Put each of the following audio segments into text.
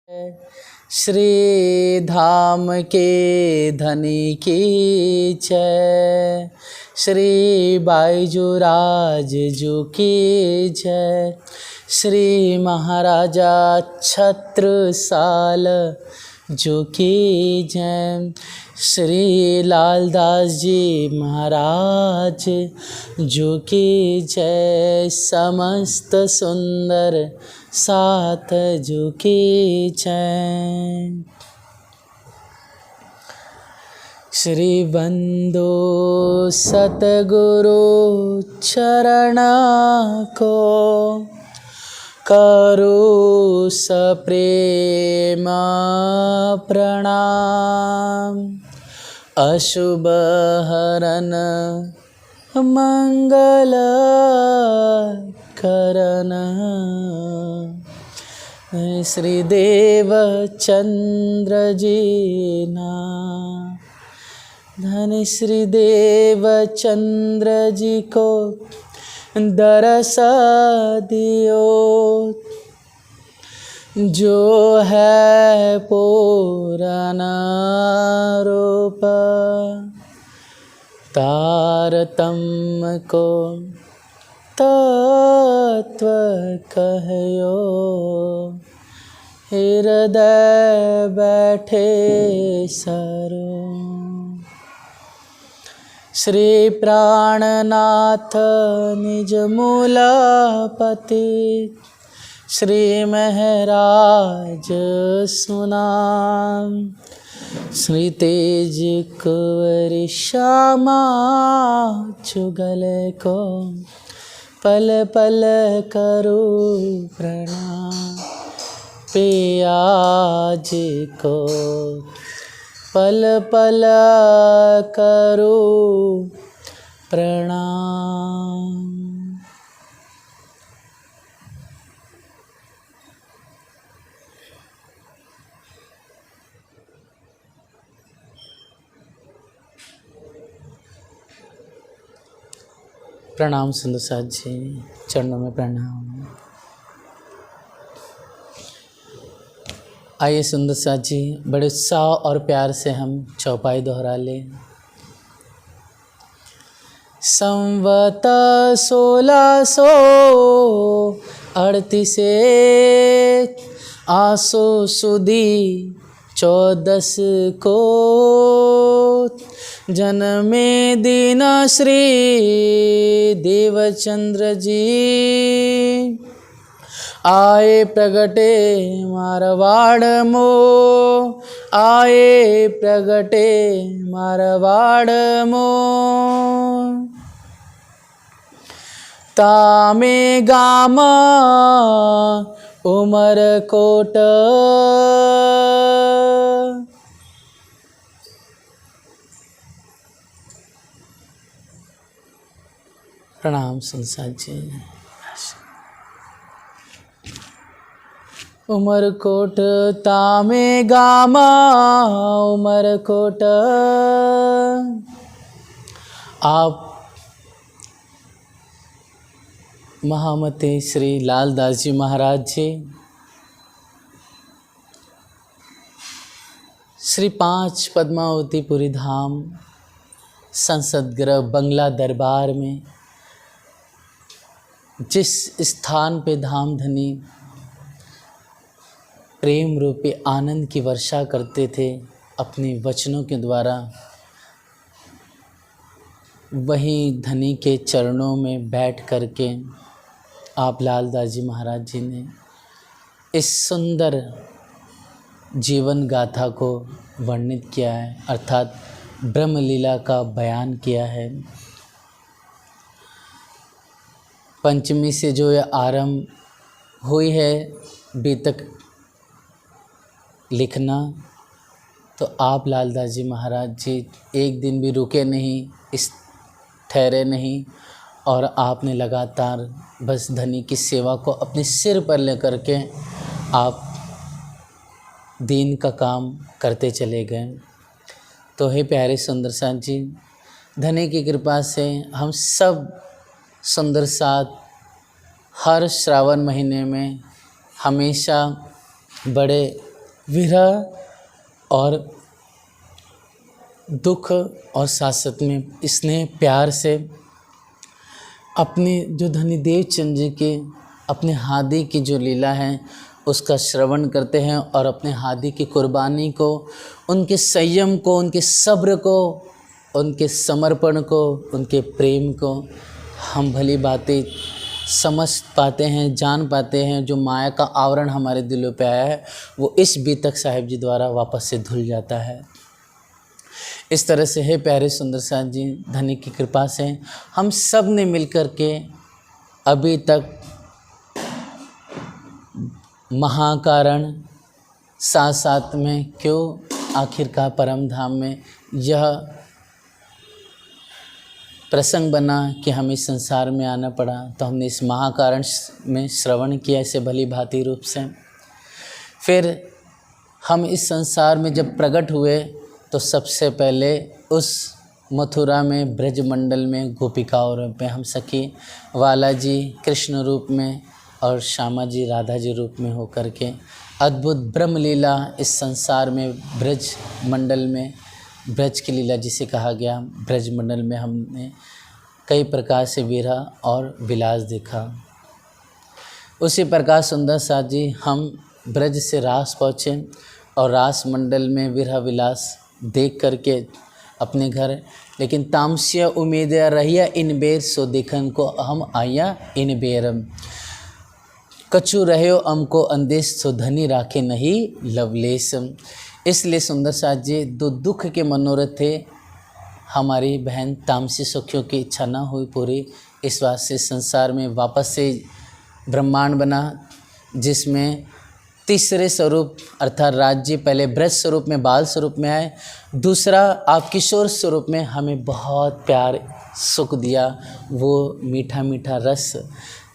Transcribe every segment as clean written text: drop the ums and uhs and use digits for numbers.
श्री धाम के धनी की जय, श्री बाईजूराज जी की जय, श्री महाराजा छत्रसाल जी की जय, श्री लालदास जी महाराज जी की जय, समस्त सुंदर साथ जी की जय। श्री बंदो सतगुरु चरण को करो सप्रेम प्रणाम, अशुभ हरन मंगल करन। श्री देव चंद्र जी ना धन श्री देव चंद्र जी को दरस दियो, जो है पुराना रूप तारतम्य को तत्व कहयो, हृदय बैठे सरो। श्री प्राणनाथ निज मूलपति, श्री महराज सुनाम, श्री तेज कुंवर श्यामा जुगल को पल पल करो प्रणाम, पियाज को पल पल करो प्रणाम। प्रणाम सुंदर साथ जी, चरणों में प्रणाम। आइए सुंदर साथ जी, बड़े उत्साह और प्यार से हम चौपाई दोहरा लें। संवत 1638 आसो सुदी 14 को, जन्मे दिन श्री देवचंद्र जी, आए प्रगटे मारवाड़ मो, आए प्रगटे मारवाड़ मो। तामे गामा उमर कोट, प्रणाम संसार जी। उमरकोट तामे गामा उमरकोट। आप महामते श्री लालदास जी महाराज जी, श्री 5 पद्मावतीपुरी धाम संसद गृह बंगला दरबार में जिस स्थान पे धाम धनी प्रेम रूपी आनंद की वर्षा करते थे अपने वचनों के द्वारा, वही धनी के चरणों में बैठ करके आप लालदास जी महाराज जी ने इस सुंदर जीवन गाथा को वर्णित किया है, अर्थात ब्रह्मलीला का बयान किया है। पंचमी से जो यह आरंभ हुई है बीतक लिखना, तो आप लालदास जी महाराज जी एक दिन भी रुके नहीं, इस ठहरे नहीं, और आपने लगातार बस धनी की सेवा को अपने सिर पर लेकर के आप दीन का काम करते चले गए। तो हे प्यारे सुंदर साथ जी, धनी की कृपा से हम सब सुंदर साथ हर श्रावण महीने में हमेशा बड़े विरह और दुख और साथ में स्नेह प्यार से अपने जो धनीदेव चंद जी के अपने हादी की जो लीला है उसका श्रवण करते हैं और अपने हादी की कुर्बानी को, उनके संयम को, उनके सब्र को, उनके समर्पण को, उनके प्रेम को हम भली बातें समझ पाते हैं, जान पाते हैं। जो माया का आवरण हमारे दिलों पे आया है वो इस बीतक साहिब जी द्वारा वापस से धुल जाता है। इस तरह से है प्यारे सुंदर साथ जी, धनी की कृपा से हम सब ने मिलकर के अभी तक महाकारण साथ साथ में क्यों आखिरकार परम धाम में यह प्रसंग बना कि हमें इस संसार में आना पड़ा, तो हमने इस महाकारण में श्रवण किया इसे भली भांति रूप से। फिर हम इस संसार में जब प्रकट हुए तो सबसे पहले उस मथुरा में ब्रजमंडल में गोपिकाओं रूप में हम सखी वाला जी कृष्ण रूप में और श्यामा जी राधा जी रूप में होकर के अद्भुत ब्रह्म लीला इस संसार में ब्रज मंडल में, ब्रज की लीला जिसे कहा गया, ब्रज मंडल में हमने कई प्रकार से विरह और विलास देखा। उसी प्रकार सुंदर साथ जी हम ब्रज से रास पहुँचे और रास मंडल में विरह विलास देख करके अपने घर, लेकिन तामसिया उम्मीद रहिया इन बेर सो देखन को हम आया इन बेरम, कछु रहो हमको अंदेश सो धनी राखे नहीं लवलेशम। इसलिए सुंदर साथ जी दो दुख के मनोरथ थे, हमारी बहन तामसी सखियों की इच्छा ना हुई पूरी, इस वास्ते संसार में वापस से ब्रह्मांड बना जिसमें तीसरे स्वरूप अर्थात राज्य पहले ब्रज स्वरूप में बाल स्वरूप में आए, दूसरा आप किशोर स्वरूप में हमें बहुत प्यार सुख दिया, वो मीठा मीठा रस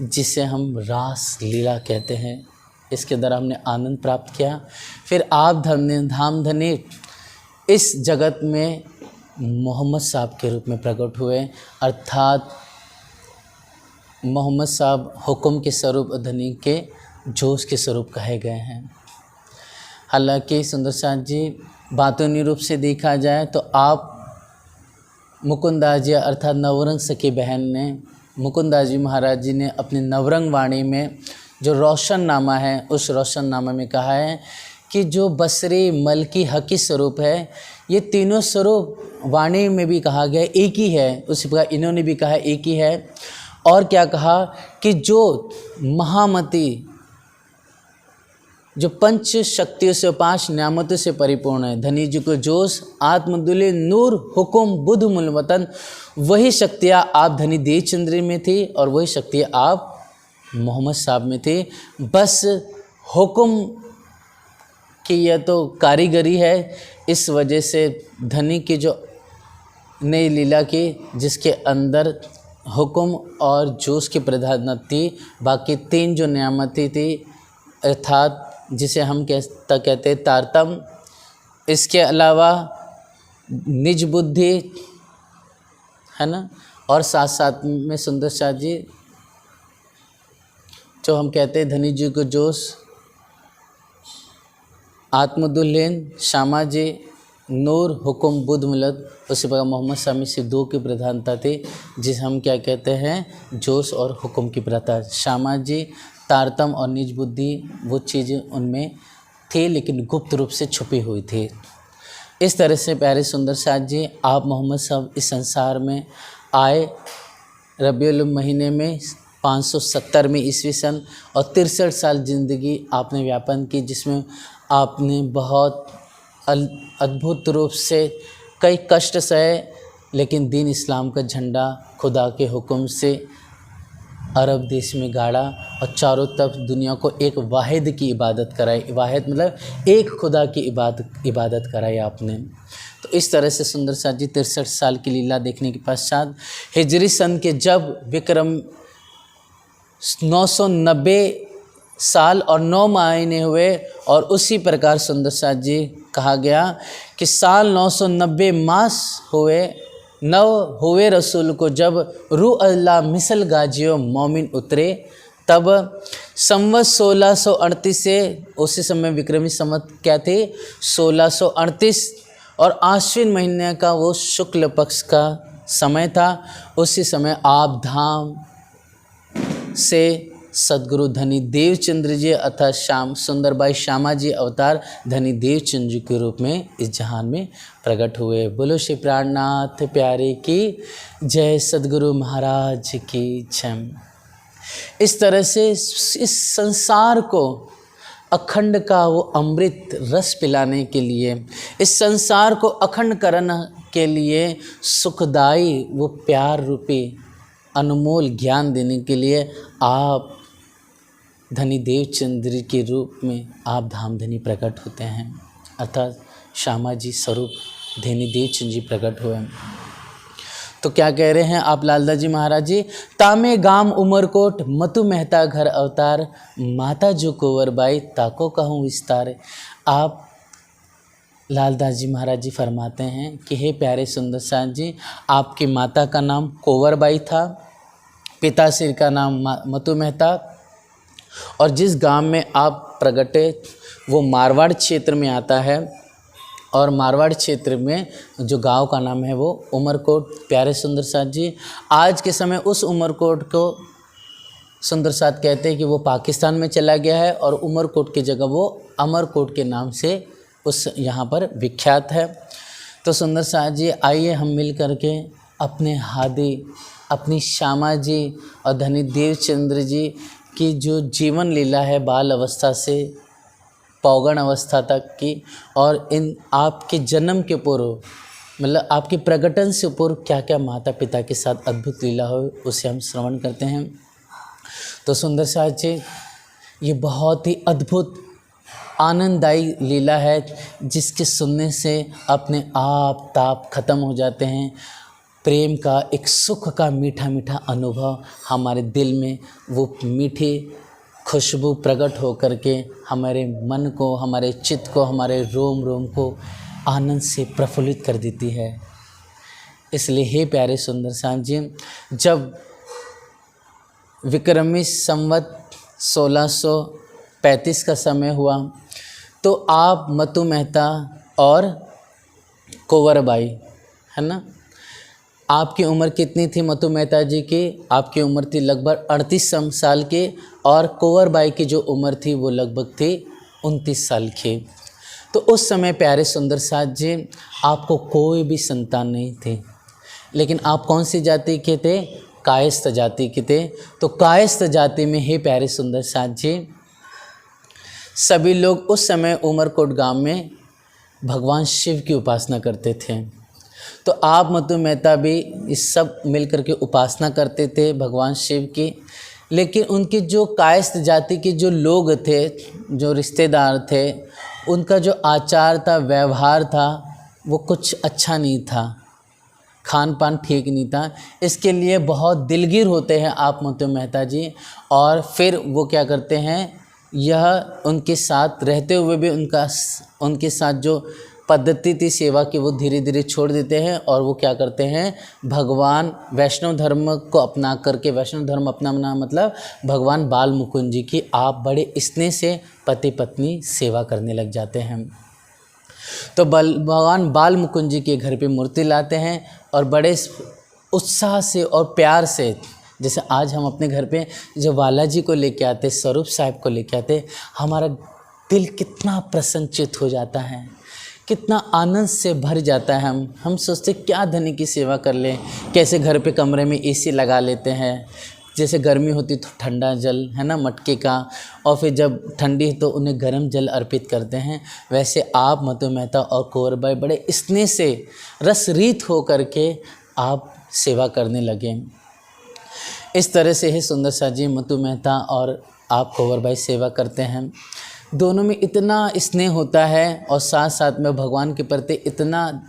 जिसे हम रास लीला कहते हैं, इसके द्वारा हमने आनंद प्राप्त किया। फिर आप धाम धनी इस जगत में मोहम्मद साहब के रूप में प्रकट हुए, अर्थात मोहम्मद साहब हुक्म के स्वरूप धनी के जोश के स्वरूप कहे गए हैं। हालांकि सुंदर साथ जी बातूनी रूप से देखा जाए तो आप मुकुंदास जी अर्थात नवरंग सखी बहन ने, मुकुंदास जी महाराज जी ने अपने नवरंग वाणी में जो रोशन नामा है उस रोशन नामा में कहा है कि जो बसरी मलकी हकी स्वरूप है, ये तीनों स्वरूप वाणी में भी कहा गया एक ही है, उसी प्रकार इन्होंने भी कहा एक ही है। और क्या कहा कि जो महामती जो पंच शक्तियों से पांच नियामतों से परिपूर्ण है, धनी जी को जोश आत्मदुल्य नूर हुकुम बुद्ध मूल वतन, वही शक्तियाँ आप धनी देव चंद्र में थी और वही शक्तियाँ आप मोहम्मद साहब में थी। बस हुक्म की यह तो कारीगरी है, इस वजह से धनी की जो नई लीला की जिसके अंदर हुक्म और जोश की प्रधानता थी, बाकी तीन जो नियामतें थी अर्थात जिसे हम कहते तारतम, इसके अलावा निज बुद्धि है ना, और साथ साथ में सुंदर शाह जी जो हम कहते हैं धनी जी को जोश, आत्मदुल्हन श्यामा जी नूर हुक्म बुद्ध मिलत, उसी प्रकार मोहम्मद शामी से दो की प्रधानता थी जिसे हम क्या कहते हैं जोश और हुक्म की प्रथा। श्यामा जी तारतम और निज बुद्धि वो चीज़ें उनमें थी लेकिन गुप्त रूप से छुपी हुई थी। इस तरह से प्यारे सुंदर साथ जी आप मोहम्मद साहब इस संसार में आए रबीउल महीने में 570 में ईस्वी सन और 63 साल ज़िंदगी आपने व्यापन की, जिसमें आपने बहुत अद्भुत रूप से कई कष्ट सहे, लेकिन दीन इस्लाम का झंडा खुदा के हुक्म से अरब देश में गाड़ा और चारों तरफ दुनिया को एक वाहिद की इबादत कराई। वाहिद मतलब एक खुदा की इबादत कराई आपने। तो इस तरह से सुंदर साथ जी 63 साल की लीला देखने के पश्चात हिजरी सन के जब विक्रम 990 साल और 9 महीने हुए, और उसी प्रकार सुंदर साथ जी कहा गया कि साल 990 मास हुए, नव हुए रसूल को जब रू अल्लाह मिसल गाजियो मोमिन उतरे, तब संवत 1638 से, उसी समय विक्रमी संवत क्या थे 1638, और आश्विन महीने का वो शुक्ल पक्ष का समय था। उसी समय आप धाम से सदगुरु धनी देवचंद्र जी अर्थात श्याम सुंदरबाई श्यामा जी अवतार धनी देवचंद्र जी के रूप में इस जहान में प्रकट हुए। बोलो श्री प्राणनाथ प्यारे की जय, सदगुरु महाराज की जय। इस तरह से इस संसार को अखंड का वो अमृत रस पिलाने के लिए, इस संसार को अखंड करने के लिए सुखदाई वो प्यार रूपी अनमोल ज्ञान देने के लिए आप धनी देवचंद्र के रूप में आप धामधनी प्रकट होते हैं, अर्थात श्यामा जी स्वरूप धनी देवचंद्र जी प्रकट हुए। तो क्या कह रहे हैं आप लालदास जी महाराज जी, तामे गाम उमरकोट मतु मेहता घर अवतार, माता जो कुंवरबाई ताको कहूँ विस्तार। आप लालदास जी महाराज जी फरमाते हैं कि हे प्यारे सुंदर साथ जी, आपकी माता का नाम कुंवरबाई था, पिताश्री का नाम मतु मेहता, और जिस गांव में आप प्रगटे वो मारवाड़ क्षेत्र में आता है, और मारवाड़ क्षेत्र में जो गांव का नाम है वो उमरकोट। प्यारे सुंदर साथ जी, आज के समय उस उमरकोट को सुंदर साथ कहते हैं कि वो पाकिस्तान में चला गया है, और उमरकोट की जगह वो अमरकोट के नाम से उस यहाँ पर विख्यात है। तो सुंदर साथ जी, आइए हम मिल करके अपने हादी, अपनी श्यामा जी और धनी देवचंद्र जी की जो जीवन लीला है बाल अवस्था से पौगण अवस्था तक की, और इन आपके जन्म के पूर्व मतलब आपके प्रकटन से पूर्व क्या क्या माता पिता के साथ अद्भुत लीला हो, उसे हम श्रवण करते हैं। तो सुंदर साथ जी, ये बहुत ही अद्भुत आनंददायी लीला है, जिसके सुनने से अपने आप ताप खत्म हो जाते हैं। प्रेम का एक सुख का मीठा मीठा अनुभव हमारे दिल में वो मीठी खुशबू प्रकट हो करके हमारे मन को, हमारे चित्त को, हमारे रोम रोम को आनंद से प्रफुल्लित कर देती है। इसलिए हे प्यारे सुंदर साथ जी, जब विक्रमी संवत 1635 का समय हुआ तो आप मतु मेहता और कुंवरबाई, है ना, आपकी उम्र कितनी थी मतु मेहता जी की? आपकी उम्र थी लगभग 38 साल की, और कुंवरबाई की जो उम्र थी वो लगभग थी 29 साल की। तो उस समय प्यारे सुंदर साथ जी, आपको कोई भी संतान नहीं थी, लेकिन आप कौन सी जाति के थे? कायस्थ जाति के थे। तो कायस्थ जाति में हे प्यारे सुंदर साथ जी, सभी लोग उस समय उमरकोट गांव में भगवान शिव की उपासना करते थे। तो आप मतु मेहता भी इस सब मिलकर के उपासना करते थे भगवान शिव की। लेकिन उनकी जो कायस्थ जाति के जो लोग थे, जो रिश्तेदार थे, उनका जो आचार था, व्यवहार था, वो कुछ अच्छा नहीं था, खान पान ठीक नहीं था। इसके लिए बहुत दिलगीर होते हैं आप मतु मेहता जी, और फिर वो क्या करते हैं, यह उनके साथ रहते हुए भी उनके साथ जो पद्धति थी सेवा की वो धीरे धीरे छोड़ देते हैं, और वो क्या करते हैं, भगवान वैष्णव धर्म को अपना करके, वैष्णव धर्म अपनाना मतलब भगवान बाल मुकुंद जी की आप बड़े स्नेह से पति पत्नी सेवा करने लग जाते हैं। तो भगवान बाल मुकुंद जी के घर पे मूर्ति लाते हैं, और बड़े उत्साह से और प्यार से, जैसे आज हम अपने घर पे जो बालाजी को लेके आते, स्वरूप साहिब को लेके आते, हमारा दिल कितना प्रसन्नचित हो जाता है, कितना आनंद से भर जाता है। हम सोचते क्या धनी की सेवा कर लें, कैसे घर पे कमरे में एसी लगा लेते हैं, जैसे गर्मी होती तो ठंडा जल, है ना, मटके का, और फिर जब ठंडी तो उन्हें गर्म जल अर्पित करते हैं। वैसे आप मतु मेहता और कुंवरबाई बड़े स्नेह से रसरीत हो करके आप सेवा करने लगे। इस तरह से ही सुंदर साथ जी, मतु मेहता और आप कुंवरबाई सेवा करते हैं। दोनों में इतना स्नेह होता है, और साथ साथ में भगवान के प्रति इतना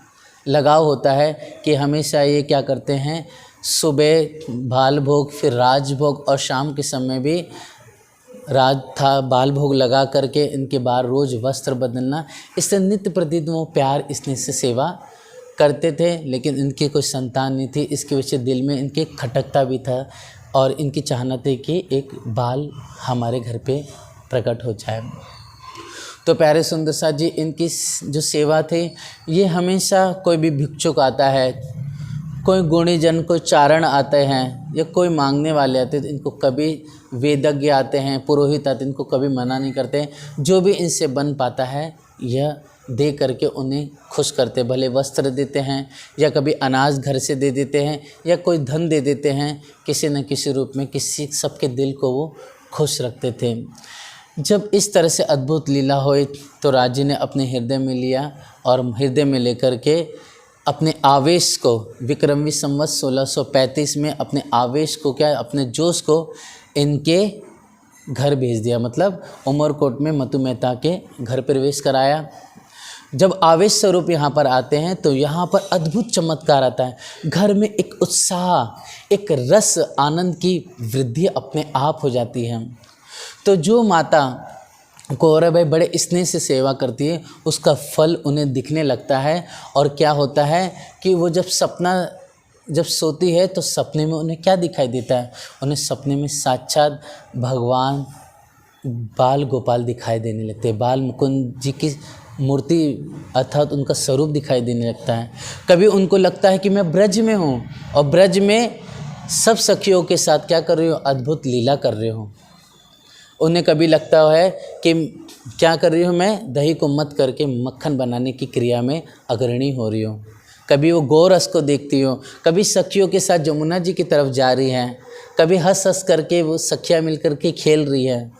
लगाव होता है कि हमेशा ये क्या करते हैं, सुबह बाल भोग, फिर राज भोग, और शाम के समय भी राज था बाल भोग लगा करके इनके बाहर रोज़ वस्त्र बदलना, इससे नित्य प्रतिदिन वो प्यार स्नेह से सेवा करते थे। लेकिन इनकी कोई संतान नहीं थी, इसकी वजह से दिल में इनके खटकता भी था, और इनकी चाहना थी कि एक बाल हमारे घर पे प्रकट हो जाए। तो प्यारे सुंदर साथ जी इनकी जो सेवा थी, ये हमेशा कोई भी भिक्षुक आता है, कोई गुणीजन, कोई चारण आते हैं या कोई मांगने वाले आते हैं, तो इनको कभी वेदज्ञ आते हैं, पुरोहित आते हैं, इनको कभी मना नहीं करते। जो भी इनसे बन पाता है यह दे करके उन्हें खुश करते, भले वस्त्र देते हैं या कभी अनाज घर से दे देते हैं या कोई धन दे देते हैं, किसी न किसी रूप में किसी सबके दिल को वो खुश रखते थे। जब इस तरह से अद्भुत लीला हुई तो राजी ने अपने हृदय में लिया और हृदय में लेकर के अपने आवेश को विक्रमी संवत 1635 में अपने आवेश को क्या, अपने जोश को इनके घर भेज दिया, मतलब उमरकोट में मतु मेहता के घर प्रवेश कराया। जब आवेश स्वरूप यहाँ पर आते हैं तो यहाँ पर अद्भुत चमत्कार आता है। घर में एक उत्साह, एक रस, आनंद की वृद्धि अपने आप हो जाती है। तो जो माता कौरबाई बड़े स्नेह से सेवा करती है उसका फल उन्हें दिखने लगता है। और क्या होता है कि वो जब सोती है तो सपने में उन्हें क्या दिखाई देता है, उन्हें सपने में साक्षात भगवान बाल गोपाल दिखाई देने लगते हैं। बाल मुकुंद जी की मूर्ति अर्थात उनका स्वरूप दिखाई देने लगता है। कभी उनको लगता है कि मैं ब्रज में हूँ और ब्रज में सब सखियों के साथ क्या कर रही हूँ, अद्भुत लीला कर रही हूँ। उन्हें कभी लगता है कि क्या कर रही हूँ, मैं दही को मत करके मक्खन बनाने की क्रिया में अग्रणी हो रही हूँ। कभी वो गौरस को देखती हो, कभी सखियों के साथ जमुना जी की तरफ जा रही हैं, कभी हंस हंस करके वो सखियाँ मिल करके खेल रही है।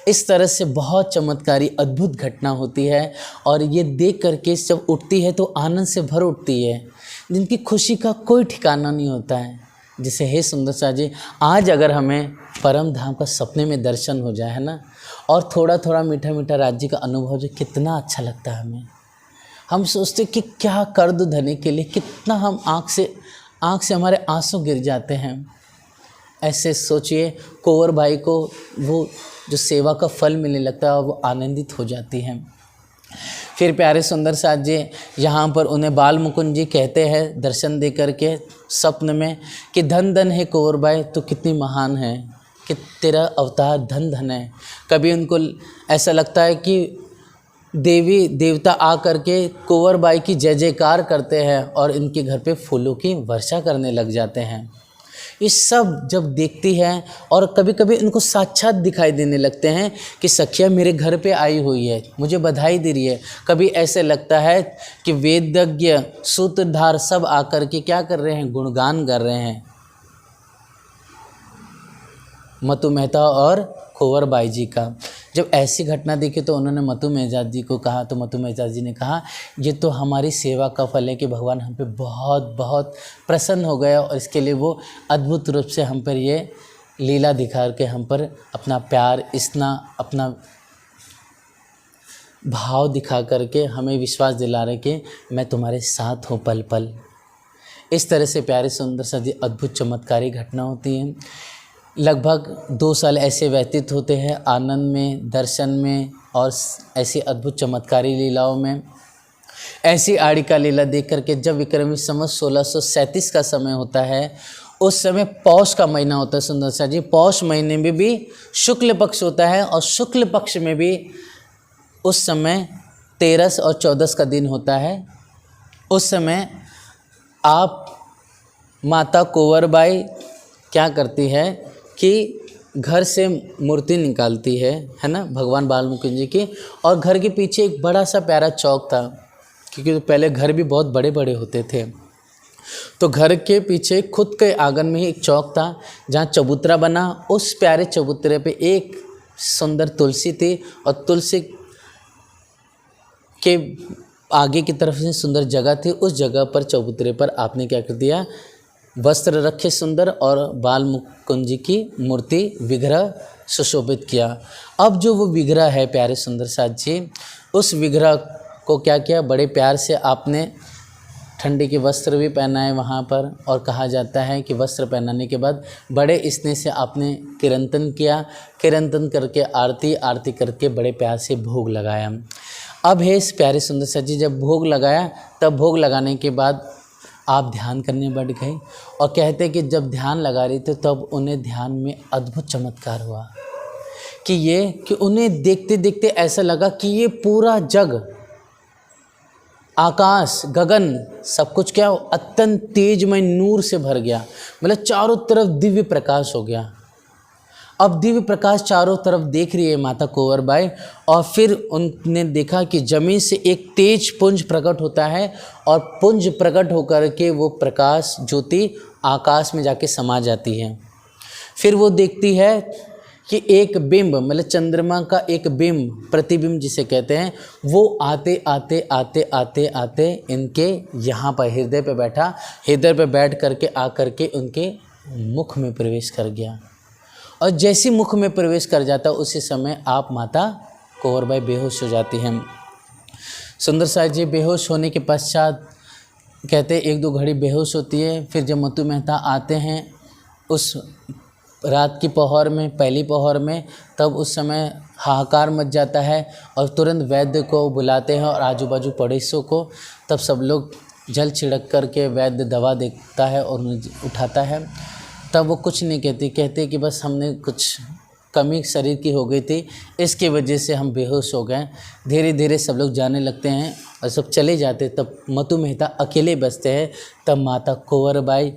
इस तरह से बहुत चमत्कारी अद्भुत घटना होती है और ये देख करके जब उठती है तो आनंद से भर उठती है, जिनकी खुशी का कोई ठिकाना नहीं होता है। जैसे हे सुंदर सा जी, आज अगर हमें परम धाम का सपने में दर्शन हो जाए है ना, और थोड़ा थोड़ा मीठा मीठा राज्य का अनुभव हो जाए, कितना अच्छा लगता है हमें। हम सोचते कि क्या कर दो धने के लिए, कितना हम आँख से हमारे आंसू गिर जाते हैं। ऐसे सोचिए कुंवर भाई को वो जो सेवा का फल मिलने लगता है और वो आनंदित हो जाती हैं। फिर प्यारे सुंदर साथ जी यहाँ पर उन्हें बाल मुकुंद जी कहते हैं दर्शन दे करके स्वप्न में कि धन धन है कुंवर भाई, तू कितनी महान है, कि तेरा अवतार धन धन है। कभी उनको ऐसा लगता है कि देवी देवता आ करके कुंवर बाई की जय जयकार करते हैं और इनके घर पे फूलों की वर्षा करने लग जाते हैं। ये सब जब देखती है और कभी कभी इनको साक्षात दिखाई देने लगते हैं कि सखिया मेरे घर पे आई हुई है, मुझे बधाई दे रही है। कभी ऐसे लगता है कि वेदज्ञ सूत्रधार सब आकर के क्या कर रहे हैं, गुणगान कर रहे हैं मतु मेहता और कुंवर बाई जी का। जब ऐसी घटना देखी तो उन्होंने मतु मेहता जी को कहा, तो मतु मेहता जी ने कहा ये तो हमारी सेवा का फल है कि भगवान हम पे बहुत बहुत प्रसन्न हो गया और इसके लिए वो अद्भुत रूप से हम पर ये लीला दिखा के हम पर अपना प्यार, इतना अपना भाव दिखा करके हमें विश्वास दिला रहे कि मैं तुम्हारे साथ हूँ पल पल। इस तरह से प्यारे सुंदर सा अद्भुत चमत्कारी घटना होती है। लगभग 2 साल ऐसे व्यतीत होते हैं आनंद में, दर्शन में और ऐसी अद्भुत चमत्कारी लीलाओं में। ऐसी आड़िका लीला देख करके जब विक्रमी संवत 1637 का समय होता है, उस समय पौष का महीना होता है सुंदर सा जी। पौष महीने में भी शुक्ल पक्ष होता है और शुक्ल पक्ष में भी उस समय 13 और 14 का दिन होता है। उस समय आप माता कुंवर बाई क्या करती है कि घर से मूर्ति निकालती है ना, भगवान बाल मुकुंद जी की। और घर के पीछे एक बड़ा सा प्यारा चौक था, क्योंकि पहले घर भी बहुत बड़े बड़े होते थे। तो घर के पीछे खुद के आंगन में ही एक चौक था जहाँ चबूतरा बना। उस प्यारे चबूतरे पे एक सुंदर तुलसी थी और तुलसी के आगे की तरफ से सुंदर जगह थी। उस जगह पर चबूतरे पर आपने क्या कर दिया, वस्त्र रखे सुंदर और बाल मुकुंद जी की मूर्ति विग्रह सुशोभित किया। अब जो वो विग्रह है प्यारे सुंदर साथ जी, उस विग्रह को क्या किया, बड़े प्यार से आपने ठंडी के वस्त्र भी पहनाए वहाँ पर। और कहा जाता है कि वस्त्र पहनाने के बाद बड़े स्नेह से आपने कीर्तन किया, कीर्तन करके आरती करके बड़े प्यार से भोग लगाया। अब है इस प्यारे सुंदर साथ जी, जब भोग लगाया तब भोग लगाने के बाद आप ध्यान करने बैठ गए और कहते कि जब ध्यान लगा रही थे तब उन्हें ध्यान में अद्भुत चमत्कार हुआ कि उन्हें देखते देखते ऐसा लगा कि ये पूरा जग, आकाश, गगन, सब कुछ क्या अत्यंत तेजमय नूर से भर गया। मतलब चारों तरफ दिव्य प्रकाश हो गया। अब दिव्य प्रकाश चारों तरफ देख रही है माता कुंवर बाई, और फिर उनने देखा कि जमीन से एक तेज पुंज प्रकट होता है और पुंज प्रकट होकर के वो प्रकाश ज्योति आकाश में जाके समा जाती है। फिर वो देखती है कि एक बिंब, मतलब चंद्रमा का एक बिंब, प्रतिबिंब जिसे कहते हैं, वो आते आते आते आते आते इनके यहाँ पर हृदय पे बैठा, हृदय पे बैठ करके आकर के उनके मुख में प्रवेश कर गया। और जैसी मुख में प्रवेश कर जाता उसी समय आप माता कुंवर बाई बेहोश हो जाती हैं। सुंदर साहिब जी बेहोश होने के पश्चात कहते 1-2 घड़ी बेहोश होती है। फिर जब मतु मेहता आते हैं उस रात की पहर में, पहली पहर में, तब उस समय हाहाकार मच जाता है और तुरंत वैद्य को बुलाते हैं और आजू बाजू पड़ोसियों को। तब सब लोग जल छिड़क करके वैद्य दवा देता है और उन्हें उठाता है। तब वो कुछ नहीं कहते कि बस हमने कुछ कमी शरीर की हो गई थी, इसकी वजह से हम बेहोश हो गए। धीरे धीरे सब लोग जाने लगते हैं और सब चले जाते। तब मतु मेहता अकेले बचते हैं। तब माता कुंवर बाई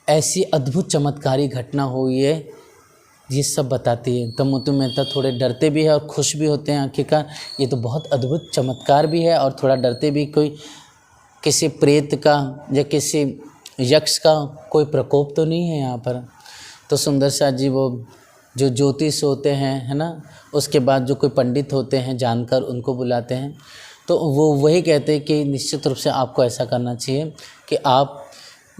ऐसी अद्भुत चमत्कारी घटना हुई है ये सब बताती है। तब मतु मेहता थोड़े डरते भी हैं और खुश भी होते हैं। आखिरकार ये तो बहुत अद्भुत चमत्कार भी है, और थोड़ा डरते भी, कोई किसी प्रेत का या किसी यक्ष का कोई प्रकोप तो नहीं है यहाँ पर। तो सुंदर शाह जी वो जो ज्योतिष होते हैं, है ना, उसके बाद जो कोई पंडित होते हैं जानकर उनको बुलाते हैं। तो वो वही कहते हैं कि निश्चित रूप से आपको ऐसा करना चाहिए कि आप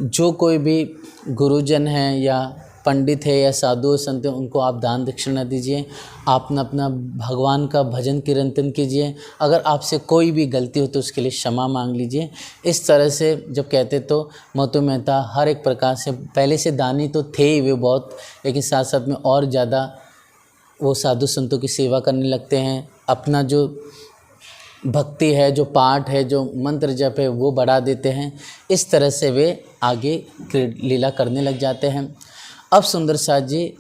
जो कोई भी गुरुजन हैं या पंडित है या साधु संत हैं उनको आप दान दक्षिणा दीजिए। आप अपना भगवान का भजन कीर्तन कीजिए। अगर आपसे कोई भी गलती हो तो उसके लिए क्षमा मांग लीजिए। इस तरह से जब कहते तो मतु मेहता हर एक प्रकार से, पहले से दानी तो थे ही वे बहुत, लेकिन साथ साथ में और ज़्यादा वो साधु संतों की सेवा करने लगते हैं। अपना जो भक्ति है, जो पाठ है, जो मंत्र जप है वो बढ़ा देते हैं। इस तरह से वे आगे लीला करने लग जाते हैं। अब सुंदर शाह जी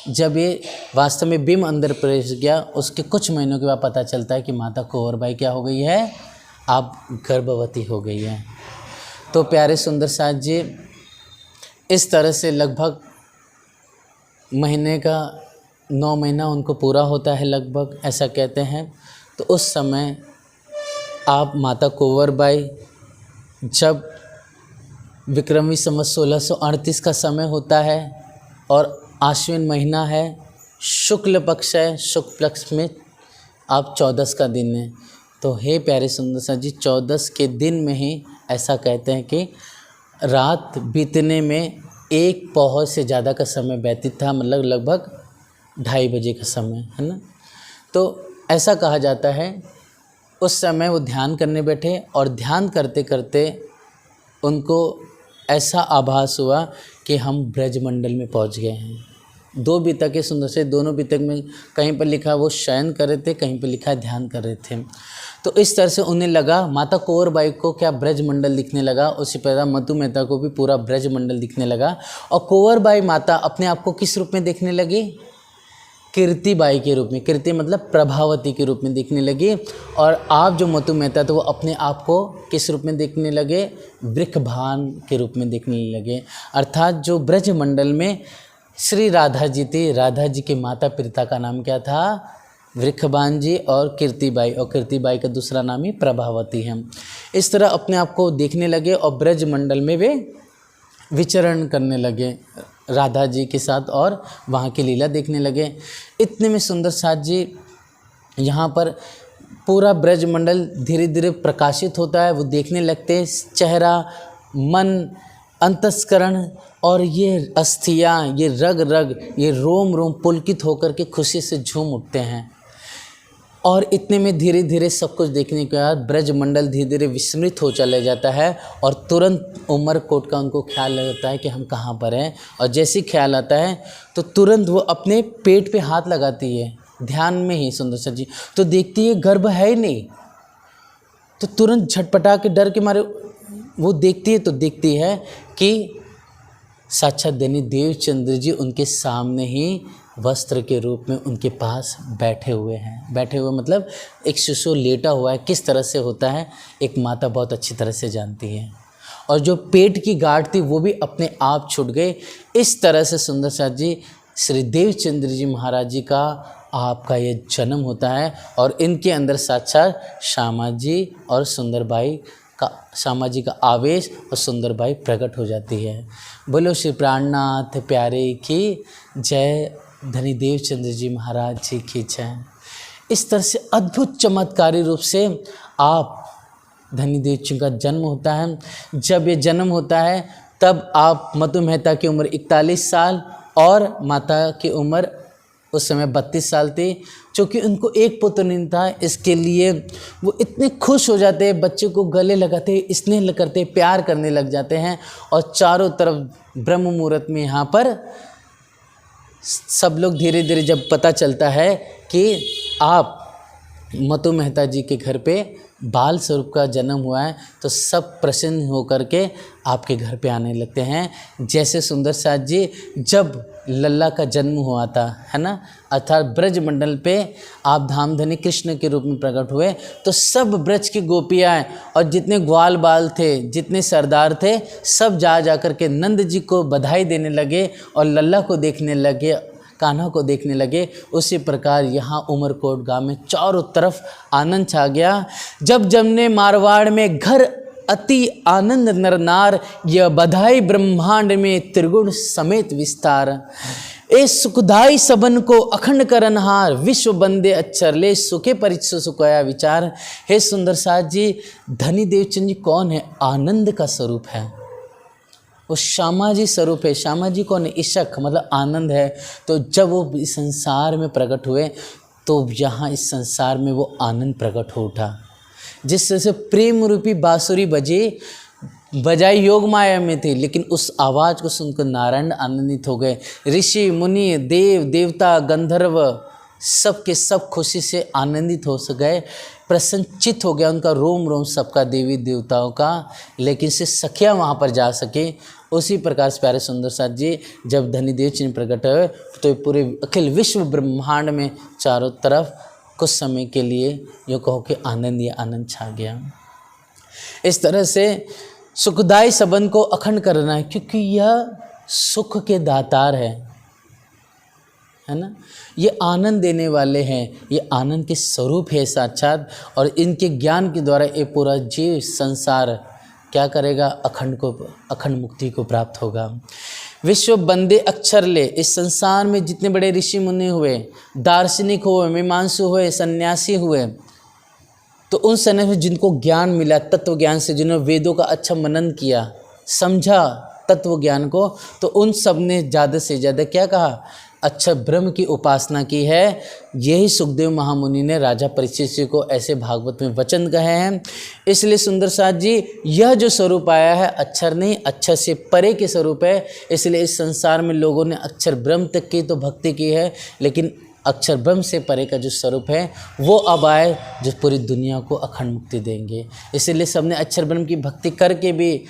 जब ये वास्तव में बिंब अंदर प्रवेश गया, उसके कुछ महीनों के बाद पता चलता है कि माता कुंवर बाई क्या हो गई है, आप गर्भवती हो गई है। तो प्यारे सुंदर शाह जी इस तरह से लगभग महीने का 9 महीना उनको पूरा होता है लगभग, ऐसा कहते हैं। तो उस समय आप माता कुंवर बाई, जब विक्रमी संवत 1638 का समय होता है और आश्विन महीना है, शुक्ल पक्ष है, शुक्ल पक्ष में आप 14 का दिन है। तो हे प्यारे सुंदर शाह जी 14 के दिन में ही ऐसा कहते हैं कि रात बीतने में 1 पहर से ज़्यादा का समय व्यतीत था, मतलब लगभग 2:30 बजे का समय, है ना। तो ऐसा कहा जाता है उस समय वो ध्यान करने बैठे और ध्यान करते करते उनको ऐसा आभास हुआ कि हम ब्रजमंडल में पहुंच गए हैं। 2 बितक है सुंदर से, दोनों बितक में कहीं पर लिखा वो शयन कर रहे थे, कहीं पर लिखा ध्यान कर रहे थे। तो इस तरह से उन्हें लगा, माता कुंवर बाई को क्या ब्रजमंडल दिखने लगा, उसी प्रकार मतु मेहता को भी पूरा ब्रजमंडल दिखने लगा। और कुंवर बाई माता अपने आप को किस रूप में देखने लगी, कीर्ति बाई के रूप में, कीर्ति मतलब प्रभावती के रूप में दिखने लगी। और आप जो मतु मेहता तो वो अपने आप को किस रूप में देखने लगे, वृषभान के रूप में देखने लगे। अर्थात जो ब्रजमंडल में श्री राधा जी थी, राधा जी के माता पिता का नाम क्या था, वृषभान जी और कीर्ति बाई, और कीर्ति बाई का दूसरा नाम ही प्रभावती है। इस तरह अपने आप को देखने लगे और ब्रजमंडल में वे विचरण करने लगे राधा जी के साथ और वहाँ की लीला देखने लगे। इतने में सुंदर शाह जी यहाँ पर पूरा ब्रजमंडल धीरे धीरे प्रकाशित होता है, वो देखने लगते हैं। चेहरा, मन, अंतस्करण और ये अस्थियाँ, ये रग रग, ये रोम रोम पुलकित होकर के खुशी से झूम उठते हैं। और इतने में धीरे धीरे सब कुछ देखने के बाद ब्रजमंडल धीरे धीरे विस्मृत हो चले जाता है और तुरंत उमरकोट का उनको ख्याल आता है कि हम कहाँ पर हैं। और जैसे ही ख्याल आता है तो तुरंत वो अपने पेट पे हाथ लगाती है, ध्यान में ही सुंदर शाह जी। तो देखती है गर्भ है ही नहीं, तो तुरंत झटपटा के डर के मारे वो देखती है तो देखती है कि साक्षात धनी देवचंद्र जी उनके सामने ही वस्त्र के रूप में उनके पास बैठे हुए हैं। बैठे हुए मतलब एक शिशु लेटा हुआ है, किस तरह से होता है एक माता बहुत अच्छी तरह से जानती है। और जो पेट की गांठ थी वो भी अपने आप छूट गई। इस तरह से सुंदर साथ जी श्री देवचंद्र जी महाराज जी का आपका ये जन्म होता है और इनके अंदर साक्षात श्यामा जी और सुंदरबाई का, श्यामा जी का आवेश और सुंदरबाई प्रकट हो जाती है। बोलो श्री प्राणनाथ प्यारे की जय, धनी देवचंद्र जी महाराज जी की जय। इस तरह से अद्भुत चमत्कारी रूप से आप धनी देवचंद्र का जन्म होता है। जब ये जन्म होता है तब आप मधु मेहता की उम्र 41 साल और माता की उम्र उस समय 32 साल थी। चूँकि उनको एक पुत्र नहीं था, इसके लिए वो इतने खुश हो जाते हैं, बच्चे को गले लगाते, स्नेह करते, प्यार करने लग जाते हैं। और चारों तरफ ब्रह्म मुहूर्त में यहाँ पर सब लोग धीरे धीरे जब पता चलता है कि आप मधु मेहता जी के घर पे बाल स्वरूप का जन्म हुआ है तो सब प्रसन्न होकर के आपके घर पे आने लगते हैं। जैसे सुंदर साथ जी जब लल्ला का जन्म हुआ था, है ना, अर्थात ब्रज मंडल पे आप धामधनी कृष्ण के रूप में प्रकट हुए, तो सब ब्रज की गोपियाँ और जितने ग्वाल बाल थे, जितने सरदार थे, सब जा कर के नंद जी को बधाई देने लगे और लल्ला को देखने लगे, कान्हा को देखने लगे। उसी प्रकार यहाँ उमरकोट गांव में चारों तरफ आनंद छा गया। जब जमने मारवाड़ में घर अति आनंद नरनार, यह बधाई ब्रह्मांड में त्रिगुण समेत विस्तार। ए सुखदाई सबन को अखंड करनहार, विश्व बंदे अक्षर ले सुखे परिचय सुखया विचार। हे सुंदर साथ जी, धनी देवचंद जी कौन है? आनंद का स्वरूप है, वो श्यामा जी स्वरूप है। श्यामा जी कौन है? ईशक मतलब आनंद है। तो जब वो इस संसार में प्रकट हुए तो यहाँ इस संसार में वो आनंद प्रकट हो उठा। जिस तरह से प्रेम रूपी बांसुरी बजाई योग माया में थी, लेकिन उस आवाज़ को सुनकर नारायण आनंदित हो गए। ऋषि मुनि देव देवता गंधर्व सब के सब खुशी से आनंदित हो गए, प्रसन्नचित हो गया उनका रोम रोम सबका, देवी देवताओं का। लेकिन से सखियाँ वहाँ पर जा सके। उसी प्रकार से प्यारे सुंदर साथ जी जब धनी देवचंद प्रकट हुए तो पूरे अखिल विश्व ब्रह्मांड में चारों तरफ कुछ समय के लिए यो कहो कि आनंद ही आनंद छा गया। इस तरह से सुखदायी संबंध को अखंड करना है, क्योंकि यह सुख के दातार है ना, ये आनंद देने वाले हैं, ये आनंद के स्वरूप है साक्षात। और इनके ज्ञान के द्वारा ये पूरा जीव संसार क्या करेगा? अखंड मुक्ति को प्राप्त होगा। विश्व बंदे अक्षर ले, इस संसार में जितने बड़े ऋषि मुनि हुए, दार्शनिक हुए, मीमांसु हुए, सन्यासी हुए, तो उन समय में जिनको ज्ञान मिला तत्व ज्ञान से, जिन्होंने वेदों का अच्छा मनन किया, समझा तत्व ज्ञान को, तो उन सब ने ज़्यादा से ज़्यादा क्या कहा? अच्छा ब्रह्म की उपासना की है। यही सुखदेव महामुनि ने राजा परीक्षित को ऐसे भागवत में वचन कहे हैं। इसलिए सुंदर साथ जी यह जो स्वरूप आया है अक्षर नहीं, अक्षर से परे के स्वरूप है। इसलिए इस संसार में लोगों ने अक्षर ब्रह्म तक की तो भक्ति की है, लेकिन अक्षर ब्रह्म से परे का जो स्वरूप है वो अब आए जो पूरी दुनिया को अखंड मुक्ति देंगे। इसीलिए सबने अक्षर ब्रह्म की भक्ति करके भी,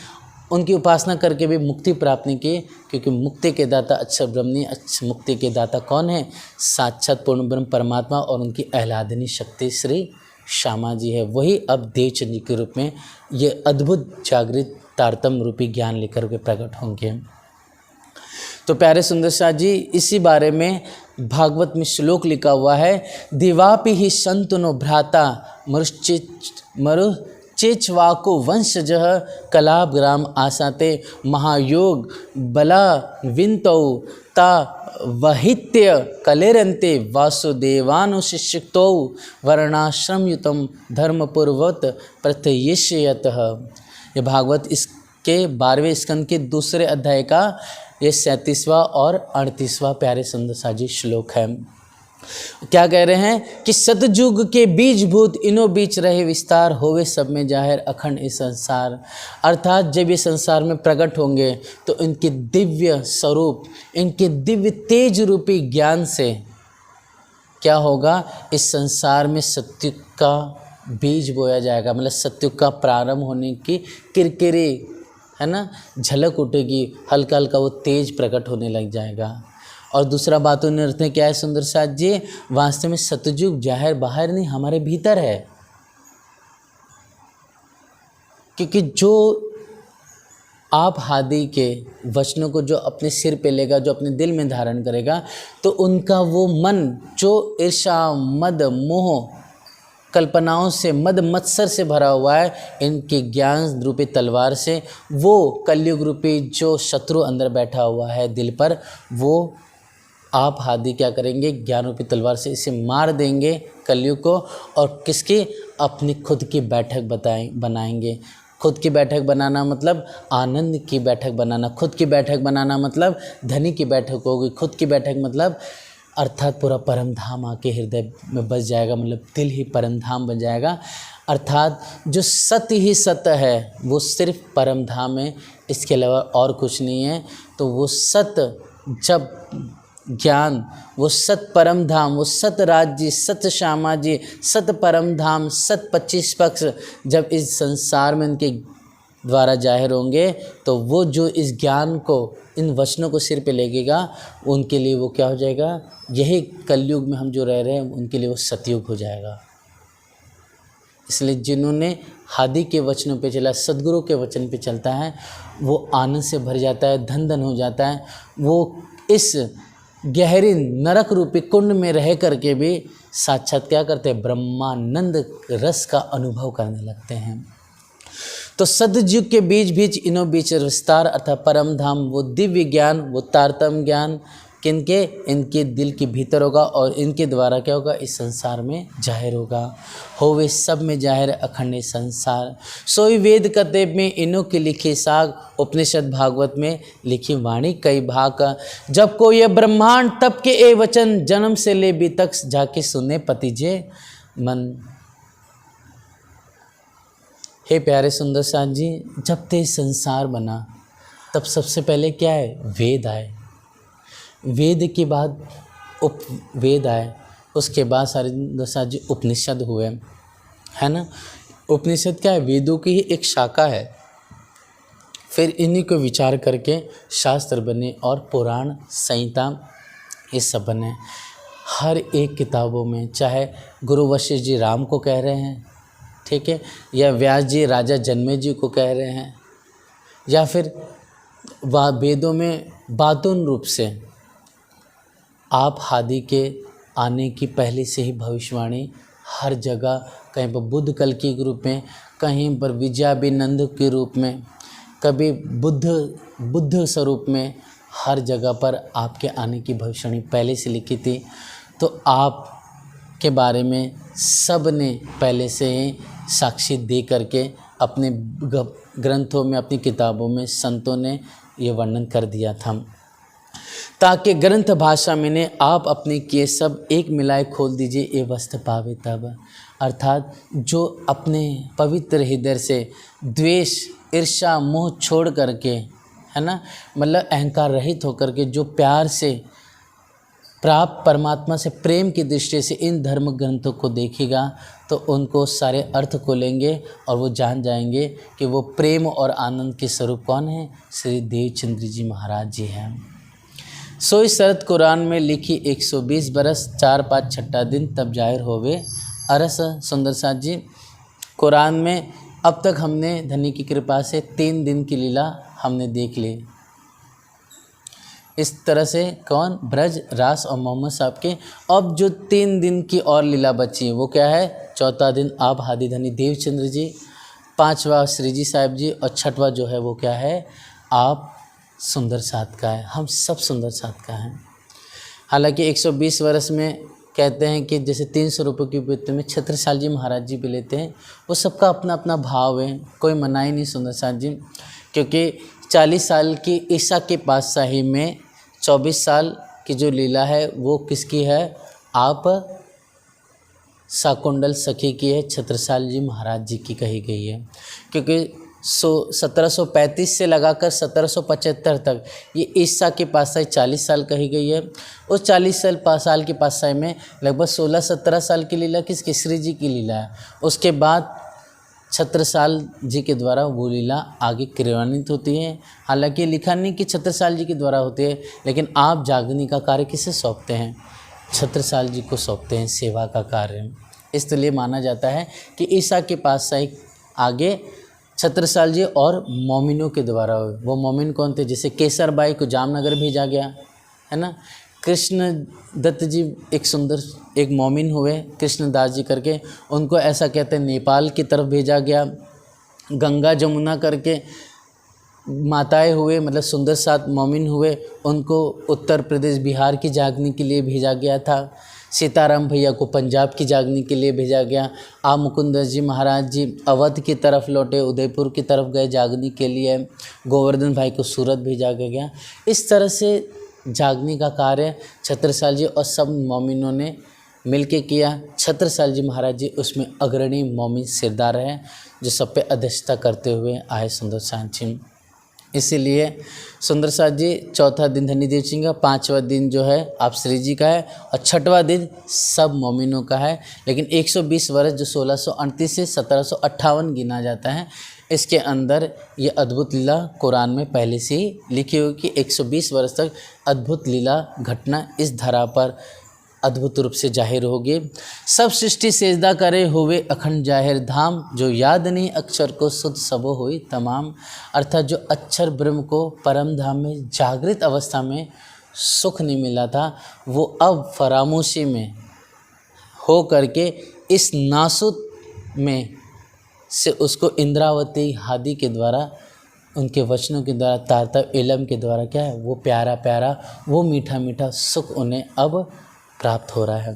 उनकी उपासना करके भी मुक्ति प्राप्त नहीं की, क्योंकि मुक्ति के दाता अक्षर ब्रह्म नहीं, मुक्ति के दाता कौन है? साक्षात पूर्ण ब्रह्म परमात्मा और उनकी आह्लादनी शक्ति श्री श्यामा जी है। वही अब देवचंद जी के रूप में ये अद्भुत जागृत तारतम्य रूपी ज्ञान लेकर के प्रकट होंगे। तो प्यारे सुंदर साथ जी इसी बारे में भागवत में श्लोक लिखा हुआ है, दिवापि ही संतनो भ्राता चेचवाको वंशजः कलाप ग्राम आसाते महायोग बला विंतौ ता वहित्य कलेरंते वासुदेवानुशिष्टौ वर्णाश्रमयुतम धर्मपूर्वत प्रत्ययिष्यतः। ये भागवत इसके 12वें स्कंद के दूसरे अध्याय का ये 37वां और 38वां प्यारे सुंदर साजी श्लोक है। क्या कह रहे हैं कि सतयुग के बीजभूत इनो बीच रहे विस्तार, होवे सब में जाहिर अखंड इस संसार। अर्थात जब ये संसार में प्रकट होंगे तो इनके दिव्य स्वरूप, इनके दिव्य तेज रूपी ज्ञान से क्या होगा? इस संसार में सत्य का बीज बोया जाएगा, मतलब सतयुग का प्रारंभ होने की किरकिरी है ना झलक उठेगी, हल्का हल्का वो तेज प्रकट होने लग जाएगा। और दूसरा बातों अर्थ में क्या है सुंदर साथ जी, वास्तव में सतयुग जाहिर बाहर नहीं हमारे भीतर है, क्योंकि जो आप हादि के वचनों को जो अपने सिर पे लेगा, जो अपने दिल में धारण करेगा, तो उनका वो मन जो ईर्ष्या मद मोह कल्पनाओं से मद मत्सर से भरा हुआ है, इनके ज्ञान रूपी तलवार से वो कलयुग रूपी जो शत्रु अंदर बैठा हुआ है दिल पर, वो आप हादि क्या करेंगे, ज्ञान रूपी तलवार से इसे मार देंगे कलयुग को, और किसकी, अपनी खुद की बैठक बनाएंगे। खुद की बैठक बनाना मतलब आनंद की बैठक बनाना, खुद की बैठक बनाना मतलब धनी की बैठक होगी, खुद की बैठक मतलब अर्थात पूरा परम धाम आके हृदय में बस जाएगा, मतलब दिल ही परम धाम बन जाएगा। अर्थात जो सत्य ही सत्य है वो सिर्फ परम धाम है, इसके अलावा और कुछ नहीं है। तो वो सत्य जब ज्ञान, वो सत परम धाम, वो सत राज्य, सत श्यामा जी, सत परम धाम, सत 25 पक्ष जब इस संसार में उनके द्वारा जाहिर होंगे, तो वो जो इस ज्ञान को, इन वचनों को सिर पे लगेगा, उनके लिए वो क्या हो जाएगा, यही कलयुग में हम जो रह रहे हैं उनके लिए वो सतयुग हो जाएगा। इसलिए जिन्होंने हादि के वचनों पे चला, सदगुरु के वचन पे चलता है, वो आनंद से भर जाता है, धन धन हो जाता है। वो इस गहरी नरक रूपी कुंड में रह करके भी साक्षात क्या करते हैं, ब्रह्मानंद रस का अनुभव करने लगते हैं। तो सदयुग के बीच बीच इनो बीच विस्तार अर्थात परम धाम, वो दिव्य ज्ञान, वो तारतम ज्ञान किनके, इनके दिल के भीतर होगा, और इनके द्वारा क्या होगा, इस संसार में जाहिर होगा। हो वे सब में जाहिर अखंड संसार, सोई वेद कतेब में इनो की लिखी साग, उपनिषद भागवत में लिखी वाणी कई भाग। जब को ये ब्रह्मांड तब के ए वचन, जन्म से ले भी तक जाके सुने पतिजे मन। हे प्यारे सुंदर साथ जी, जब ते संसार बना तब सबसे पहले क्या है, वेद आए, वेद के बाद उपवेद आए, उसके बाद सारे साथ जी उपनिषद हुए, है ना। उपनिषद क्या है, वेदों की ही एक शाखा है। फिर इन्हीं को विचार करके शास्त्र बने और पुराण संहिता ये सब बने। हर एक किताबों में, चाहे गुरु वशिष्ठ जी राम को कह रहे हैं, ठीक है, या व्यास जी राजा जनमेजय जी को कह रहे हैं, या फिर वेदों में बातून रूप से आप हादि के आने की पहले से ही भविष्यवाणी हर जगह, कहीं पर बुद्ध कल के रूप में, कहीं पर विजयाभिनंद के रूप में, कभी बुद्ध स्वरूप में, हर जगह पर आपके आने की भविष्यवाणी पहले से लिखी थी। तो आप के बारे में सब ने पहले से ही साक्षी दे करके अपने ग्रंथों में, अपनी किताबों में संतों ने ये वर्णन कर दिया था, ताकि ग्रंथ भाषा में ने आप अपने किए सब एक मिलाए खोल दीजिए ये वस्तु पावे तब। अर्थात जो अपने पवित्र हृदय से द्वेष ईर्ष्या मोह छोड़ करके, है ना, मतलब अहंकार रहित होकर के जो प्यार से प्राप्त परमात्मा से प्रेम की दृष्टि से इन धर्म ग्रंथों को देखेगा, तो उनको सारे अर्थ को लेंगे और वो जान जाएंगे कि वो प्रेम और आनंद के स्वरूप कौन है, श्री देवचंद्र जी महाराज जी हैं। सोई शरत कुरान में लिखी 120 बरस 4-5 छठा दिन तब जाहिर होवे अरस। सुंदर साथ जी, कुरान में अब तक हमने धनी की कृपा से 3 दिन की लीला हमने देख ली। इस तरह से कौन, ब्रज रास और मोहम्मद साहब के। अब जो 3 दिन की और लीला बची है वो क्या है, चौथा दिन आप हादी धनी देवचंद्र जी, 5वां श्री जी साहब जी, और 6वां जो है वो क्या है, आप सुंदर साथ का है। हम सब सुंदर साथ का हैं। हालांकि 120 वर्ष में कहते हैं कि जैसे 300 रुपये की वित्त में छत्रसाल जी महाराज जी भी लेते हैं, वो सबका अपना अपना भाव है, कोई मना ही नहीं सुंदर साथ जी, क्योंकि 40 साल की ईसा के पातशाही में 24 साल की जो लीला है वो किसकी है, आप शाकुंडल सखी की है, छत्रसाल जी महाराज जी की कही गई है। क्योंकि 1735 से लगाकर 1775 तक ये ईसा की पातशाही 40 साल कही गई है। उस 40 साल की पातशाही में लगभग 16-17 साल की लीला किसकी, श्री जी की लीला है। उसके बाद छत्रसाल जी के द्वारा वो लीला आगे क्रियान्वित होती है। हालांकि लिखा नहीं कि छत्रसाल जी के द्वारा होती है, लेकिन आप जागनी का कार्य किसे सौंपते हैं, छत्रसाल जी को सौंपते हैं सेवा का कार्य। इसलिए माना जाता है कि ईसा के पातशाही आगे छत्रसाल जी और मोमिनों के द्वारा हुए। वो मोमिन कौन थे, जैसे केसर बाई को जामनगर भेजा गया है ना, कृष्ण दत्त जी एक मोमिन हुए कृष्णदास जी करके, उनको ऐसा कहते हैं नेपाल की तरफ भेजा गया। गंगा जमुना करके माताएं हुए, मतलब सुंदर सात मोमिन हुए, उनको उत्तर प्रदेश बिहार की जागनी के लिए भेजा गया था। सीताराम भैया को पंजाब की जागनी के लिए भेजा गया। आ मुकुंदर जी महाराज जी अवध की तरफ लौटे, उदयपुर की तरफ गए जागनी के लिए। गोवर्धन भाई को सूरत भेजा गया। इस तरह से जागनी का कार्य छत्रसाल जी और सब मोमिनों ने मिलके किया। छत्रसाल जी महाराज जी उसमें अग्रणी मोमिन सिरदार हैं, जो सब पे अध्यक्षता करते हुए आए सुंदर साथ जी। इसीलिए सुंदर साथ जी चौथा दिन धनीदेव सिंह का, 5वां दिन जो है आप श्री जी का है, और 6वां दिन सब मोमिनों का है। लेकिन 120 वर्ष जो 1638 से 1758 गिना जाता है, इसके अंदर ये अद्भुत लीला कुरान में पहले से ही लिखी हुई कि 120 वर्ष तक अद्भुत लीला घटना इस धरा पर अद्भुत रूप से जाहिर होगी। सब सृष्टि सेजदा करे हुए अखंड जाहिर धाम, जो याद नहीं अक्षर को सुध सबो हुई तमाम। अर्थात जो अक्षर ब्रह्म को परम धाम में जागृत अवस्था में सुख नहीं मिला था, वो अब फरामोशी में हो करके इस नासुत में से उसको इंद्रावती हादी के द्वारा, उनके वचनों के द्वारा, तारतब इलम के द्वारा क्या है, वो प्यारा प्यारा, वो मीठा मीठा सुख उन्हें अब प्राप्त हो रहा है।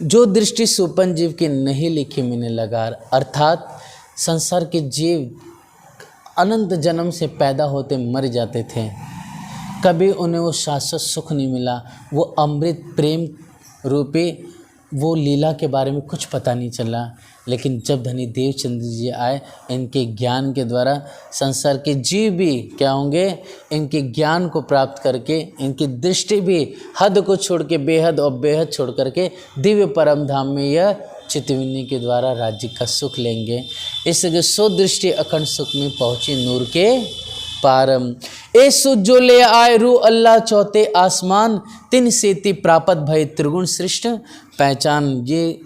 जो दृष्टि सुपन जीव की नहीं लिखी मैंने लगार, अर्थात संसार के जीव अनंत जन्म से पैदा होते मर जाते थे, कभी उन्हें वो शाश्वत सुख नहीं मिला, वो अमृत प्रेम रूपी वो लीला के बारे में कुछ पता नहीं चला। लेकिन जब धनी देवचंद्र जी आए, इनके ज्ञान के द्वारा संसार के जीव भी क्या होंगे, इनके ज्ञान को प्राप्त करके इनकी दृष्टि भी हद को छोड़ के बेहद और बेहद छोड़ करके दिव्य परम धाम में यह चितविनी के द्वारा राज्य का सुख लेंगे। इसलिए सो दृष्टि अखंड सुख में पहुँची नूर के पारम। ए सुध जो ले आए रू अल्लाह चौथे आसमान, तिन सेति प्राप्त भय त्रिगुण सृष्ट पहचान। ये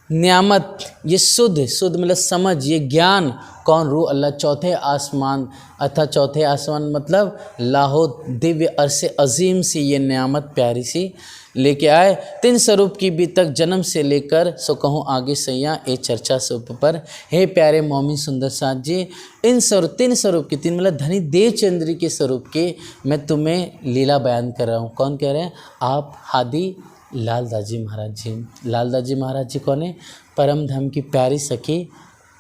नियामत, ये शुद्ध मतलब समझ, ये ज्ञान कौन, रू अल्लाह चौथे आसमान, अर्थात चौथे आसमान मतलब लाहौर दिव्य अरसे अजीम सी ये नियामत प्यारी सी लेके आए। तीन स्वरूप की भी तक जन्म से लेकर सो कहूँ आगे सैया ए चर्चा स्वरूप पर। हे प्यारे मोमिन सुंदर साथ जी, इन तीन स्वरूप की, तीन मतलब धनी देवचंद्र के स्वरूप के मैं तुम्हें लीला बयान कर रहा हूँ। कौन कह रहे हैं आप? हादी लालदास जी महाराज जी। लालदास जी महाराज जी कौन है? परम धाम की प्यारी सखी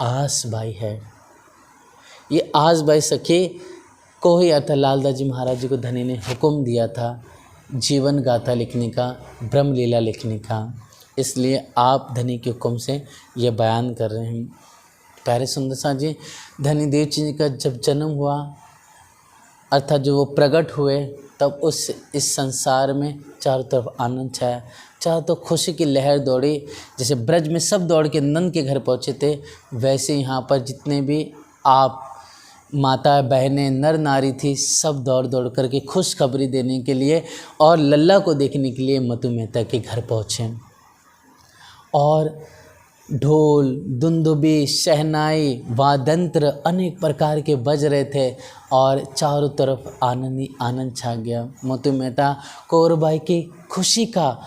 आस बाई है। ये आस बाई सखी को ही अर्थात लालदास जी महाराज जी को धनी ने हुक्म दिया था जीवन गाथा लिखने का, ब्रह्म लीला लिखने का, इसलिए आप धनी के हुक्म से ये बयान कर रहे हैं। प्यारे सुंदर साथ जी, धनी देव जी का जब जन्म हुआ अर्थात जो वो प्रकट हुए, तब इस संसार में चारों तरफ आनंद छाया, चारों तो खुशी की लहर दौड़ी। जैसे ब्रज में सब दौड़ के नंद के घर पहुँचे थे, वैसे यहाँ पर जितने भी आप माता बहनें नर नारी थी, सब दौड़ दौड़ करके खुशखबरी देने के लिए और लल्ला को देखने के लिए मधु मेहता के घर पहुँचे। और ढोल, दुंदुबी, शहनाई, वादंत्र अनेक प्रकार के बज रहे थे और चारों तरफ आनंद ही आनंद छा गया। मधु मेहता कौरबाई की खुशी का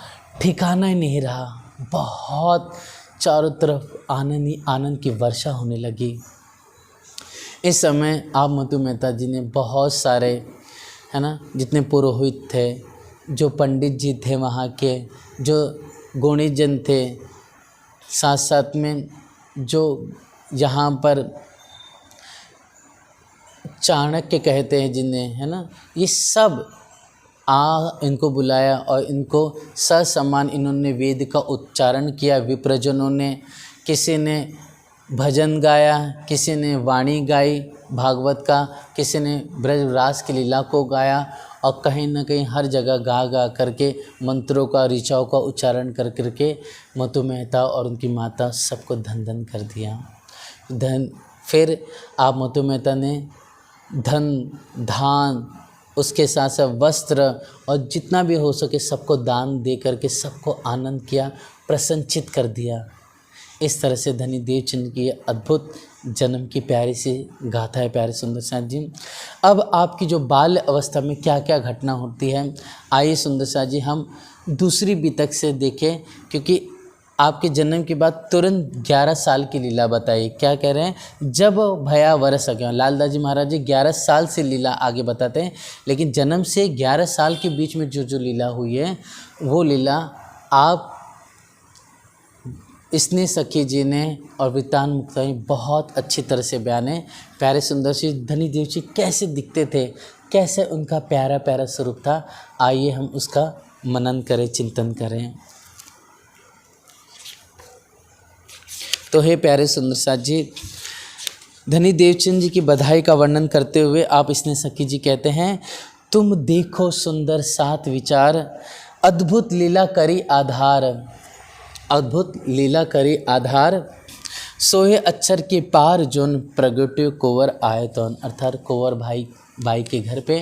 ठिकाना ही नहीं रहा, बहुत चारों तरफ आनंद ही आनंद की वर्षा होने लगी। इस समय आप मधु मेहता जी ने बहुत सारे, है ना, जितने पुरोहित थे, जो पंडित जी थे वहाँ के, जो गुणीजन थे, साथ साथ में जो यहाँ पर चाणक्य कहते हैं जिन्हें, है ना, ये सब इनको बुलाया और इनको ससम्मान इन्होंने वेद का उच्चारण किया। विप्रजनों ने, किसी ने भजन गाया, किसी ने वाणी गाई भागवत का, किसी ने ब्रजरास की लीला को गाया, और कहीं ना कहीं हर जगह गा गा करके मंत्रों का, ऋचाओं का उच्चारण कर करके मतु मेहता और उनकी माता सबको धन धन कर दिया। धन फिर आप मतु मेहता ने धन, धान, उसके साथ साथ वस्त्र और जितना भी हो सके सबको दान दे करके सबको आनंद किया, प्रसन्नचित कर दिया। इस तरह से धनी देवचंद की अद्भुत जन्म की प्यारी सी गाथा है प्यारे सुंदर साथ जी। अब आपकी जो बाल्य अवस्था में क्या क्या घटना होती है, आइए सुंदर साथ जी हम दूसरी बीतक से देखें, क्योंकि आपके जन्म के बाद तुरंत 11 साल की लीला बताई। क्या कह रहे हैं, जब भया वरस गया। लालदास जी महाराज जी 11 साल से लीला आगे बताते हैं, लेकिन जन्म से 11 साल के बीच में जो जो लीला हुई है वो लीला आप स्नेह सखी जी ने और वृत्तान मुक्ता जी बहुत अच्छी तरह से बयान है। प्यारे सुंदर श्री धनी देव जी कैसे दिखते थे, कैसे उनका प्यारा प्यारा स्वरूप था, आइए हम उसका मनन करें, चिंतन करें। तो हे प्यारे सुंदर साथ जी, धनी देवचंद जी की बधाई का वर्णन करते हुए आप स्नेह सखी जी कहते हैं, तुम देखो सुंदर सात विचार, अद्भुत लीला करी आधार, अद्भुत लीला करी आधार, सोहे अक्षर के पार जोन प्रगट्यो कुंवर आए तौन। अर्थात कुंवर भाई के घर पे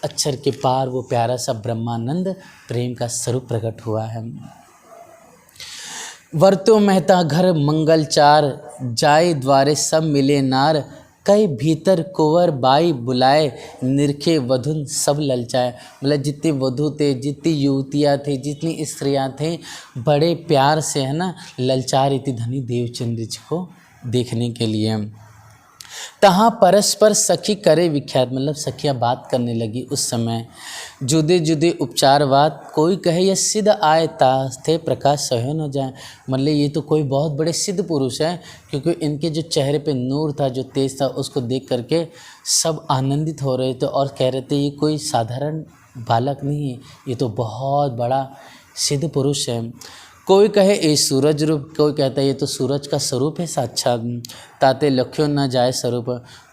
अक्षर के पार वो प्यारा सा ब्रह्मानंद प्रेम का स्वरूप प्रकट हुआ है। वर्तो मेहता घर मंगल चार, जाए द्वारे सब मिले नार, कई भीतर कुंवर बाई बुलाए, निरखे वधुन सब ललचाए। मतलब जितने वधु थे, जितनी युवतियाँ थी, जितनी स्त्रियाँ थी, बड़े प्यार से है ना ललचा रही थी धनी देवचंद जी को देखने के लिए। तहाँ परस्पर सखी करे विख्यात, मतलब सखियाँ बात करने लगी उस समय। जुदे जुदे उपचारवाद, कोई कहे यह सिद्ध आए थे प्रकाश सह्यो न जाए। मतलब ये तो कोई बहुत बड़े सिद्ध पुरुष हैं, क्योंकि इनके जो चेहरे पे नूर था, जो तेज था, उसको देख करके सब आनंदित हो रहे थे और कह रहे थे ये कोई साधारण बालक नहीं है, ये तो बहुत बड़ा सिद्ध पुरुष है। कोई कहे ये सूरज रूप, कोई कहता है ये तो सूरज का स्वरूप है साक्षात, ताते लख्यो न जाए स्वरूप।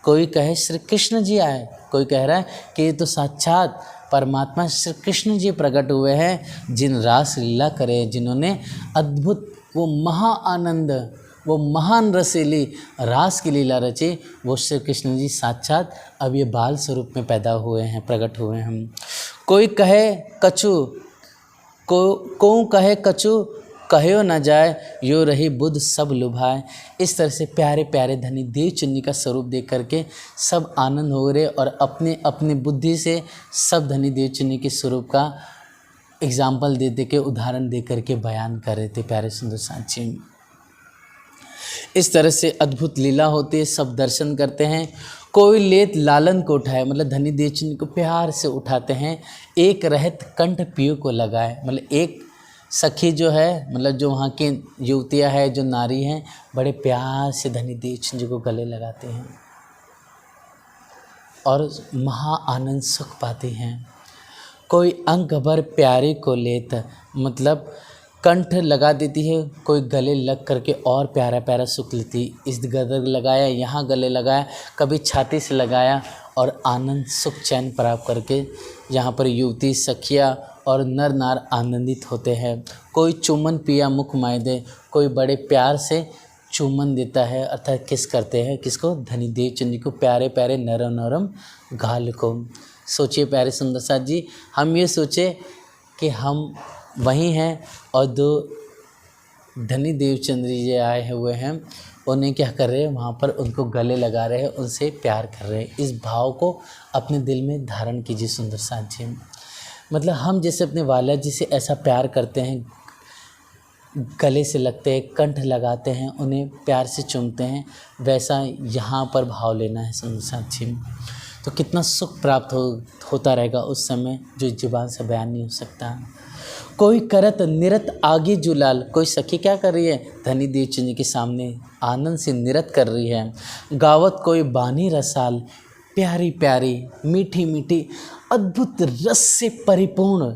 कोई कहे श्री कृष्ण जी आए, कोई कह रहा है कि ये तो साक्षात परमात्मा श्री कृष्ण जी प्रकट हुए हैं, जिन रास लीला करे, जिन्होंने अद्भुत वो महा आनंद, वो महान रसीली रास की लीला रची, वो श्री कृष्ण जी साक्षात अब ये बाल स्वरूप में पैदा हुए हैं, प्रकट हुए हैं हम। कोई कहे कछु, को कहे कछु कहो न जाए, यो रही बुद्ध सब लुभाए। इस तरह से प्यारे प्यारे धनी देवचंद जी का स्वरूप देख करके सब आनंद हो रहे और अपने अपने बुद्धि से सब धनी देवचंद जी के स्वरूप का एग्जाम्पल दे दे के, उदाहरण दे करके बयान कर रहे थे प्यारे सुंदर साथी। इस तरह से अद्भुत लीला होती है, सब दर्शन करते हैं। कोई लेत लालन को उठाए, मतलब धनी देवचंद को प्यार से उठाते हैं। एक रहत कंठ पियो को लगाए, मतलब एक सखी जो है, मतलब जो वहाँ की युवतियाँ हैं, जो नारी हैं, बड़े प्यार से धनी देवचंद जी को गले लगाते हैं और महा आनंद सुख पाते हैं। कोई अंक भर प्यारे को लेत, मतलब कंठ लगा देती है, कोई गले लग करके और प्यारा प्यारा सुख लेती। इस गदर लगाया, यहाँ गले लगाया, कभी छाती से लगाया और आनंद सुख चैन प्राप्त करके यहाँ पर युवती सखिया और नर नार आनंदित होते हैं। कोई चुम्बन पिया मुख माय दे, कोई बड़े प्यार से चुम्बन देता है, अर्थात किस करते हैं किसको, धनी देवचंद जी को, प्यारे प्यारे नरम नरम गाल को। सोचिए प्यारे सुंदर साथ जी, हम ये सोचे कि हम वहीं हैं और दो धनी देवचंद जी आए हुए हैं, उन्हें क्या कर रहे हैं, वहाँ पर उनको गले लगा रहे हैं, उनसे प्यार कर रहे हैं। इस भाव को अपने दिल में धारण कीजिए सुंदर साथ जी। मतलब हम जैसे अपने वाला जी से ऐसा प्यार करते हैं, गले से लगते हैं, कंठ लगाते हैं, उन्हें प्यार से चूमते हैं, वैसा यहाँ पर भाव लेना है सुंदर साथ जी। तो कितना सुख प्राप्त होता रहेगा उस समय, जो जुबान से बयान नहीं हो सकता। कोई करत निरत आगे जुलाल, कोई सखी क्या कर रही है, धनी देवचंद जी के सामने आनंद से निरत कर रही है। गावत कोई बानी रसाल, प्यारी प्यारी मीठी मीठी अद्भुत रस से परिपूर्ण